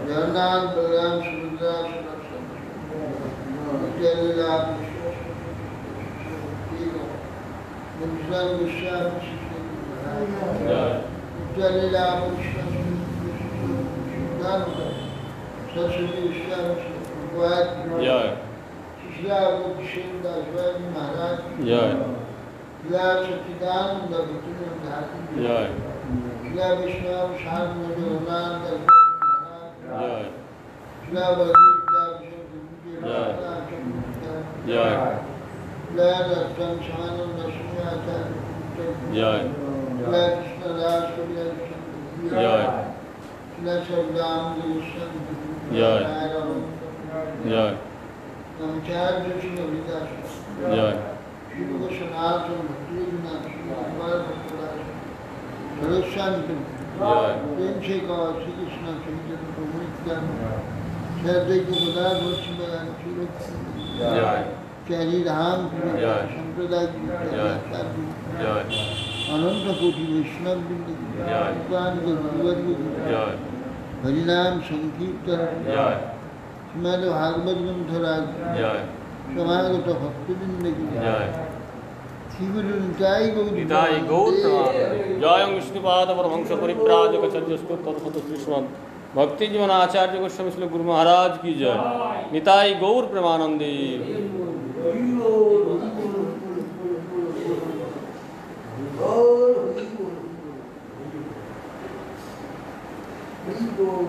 जगन्नाथ बलराम सुभद्रा जयलीला जयलीला सरस्वती महाराज सच्चिदानंद विष्णु प्रेम से कहो श्री कृष्ण चैतन्य प्रभु चारी धाम संप्रदाय अनंत कोटि वैष्णव हरिनाम संकीर्तन श्रीमद भागवत ग्रंथ राज समागत भक्तवृंद की निताय गौर जय विष्णुपाद परमहंस परिव्राजक श्रीमद भक्ति जीवन आचार्य गोस्वामी श्री गुरु महाराज की जय। निताय गौर प्रेमानंदे। Oh,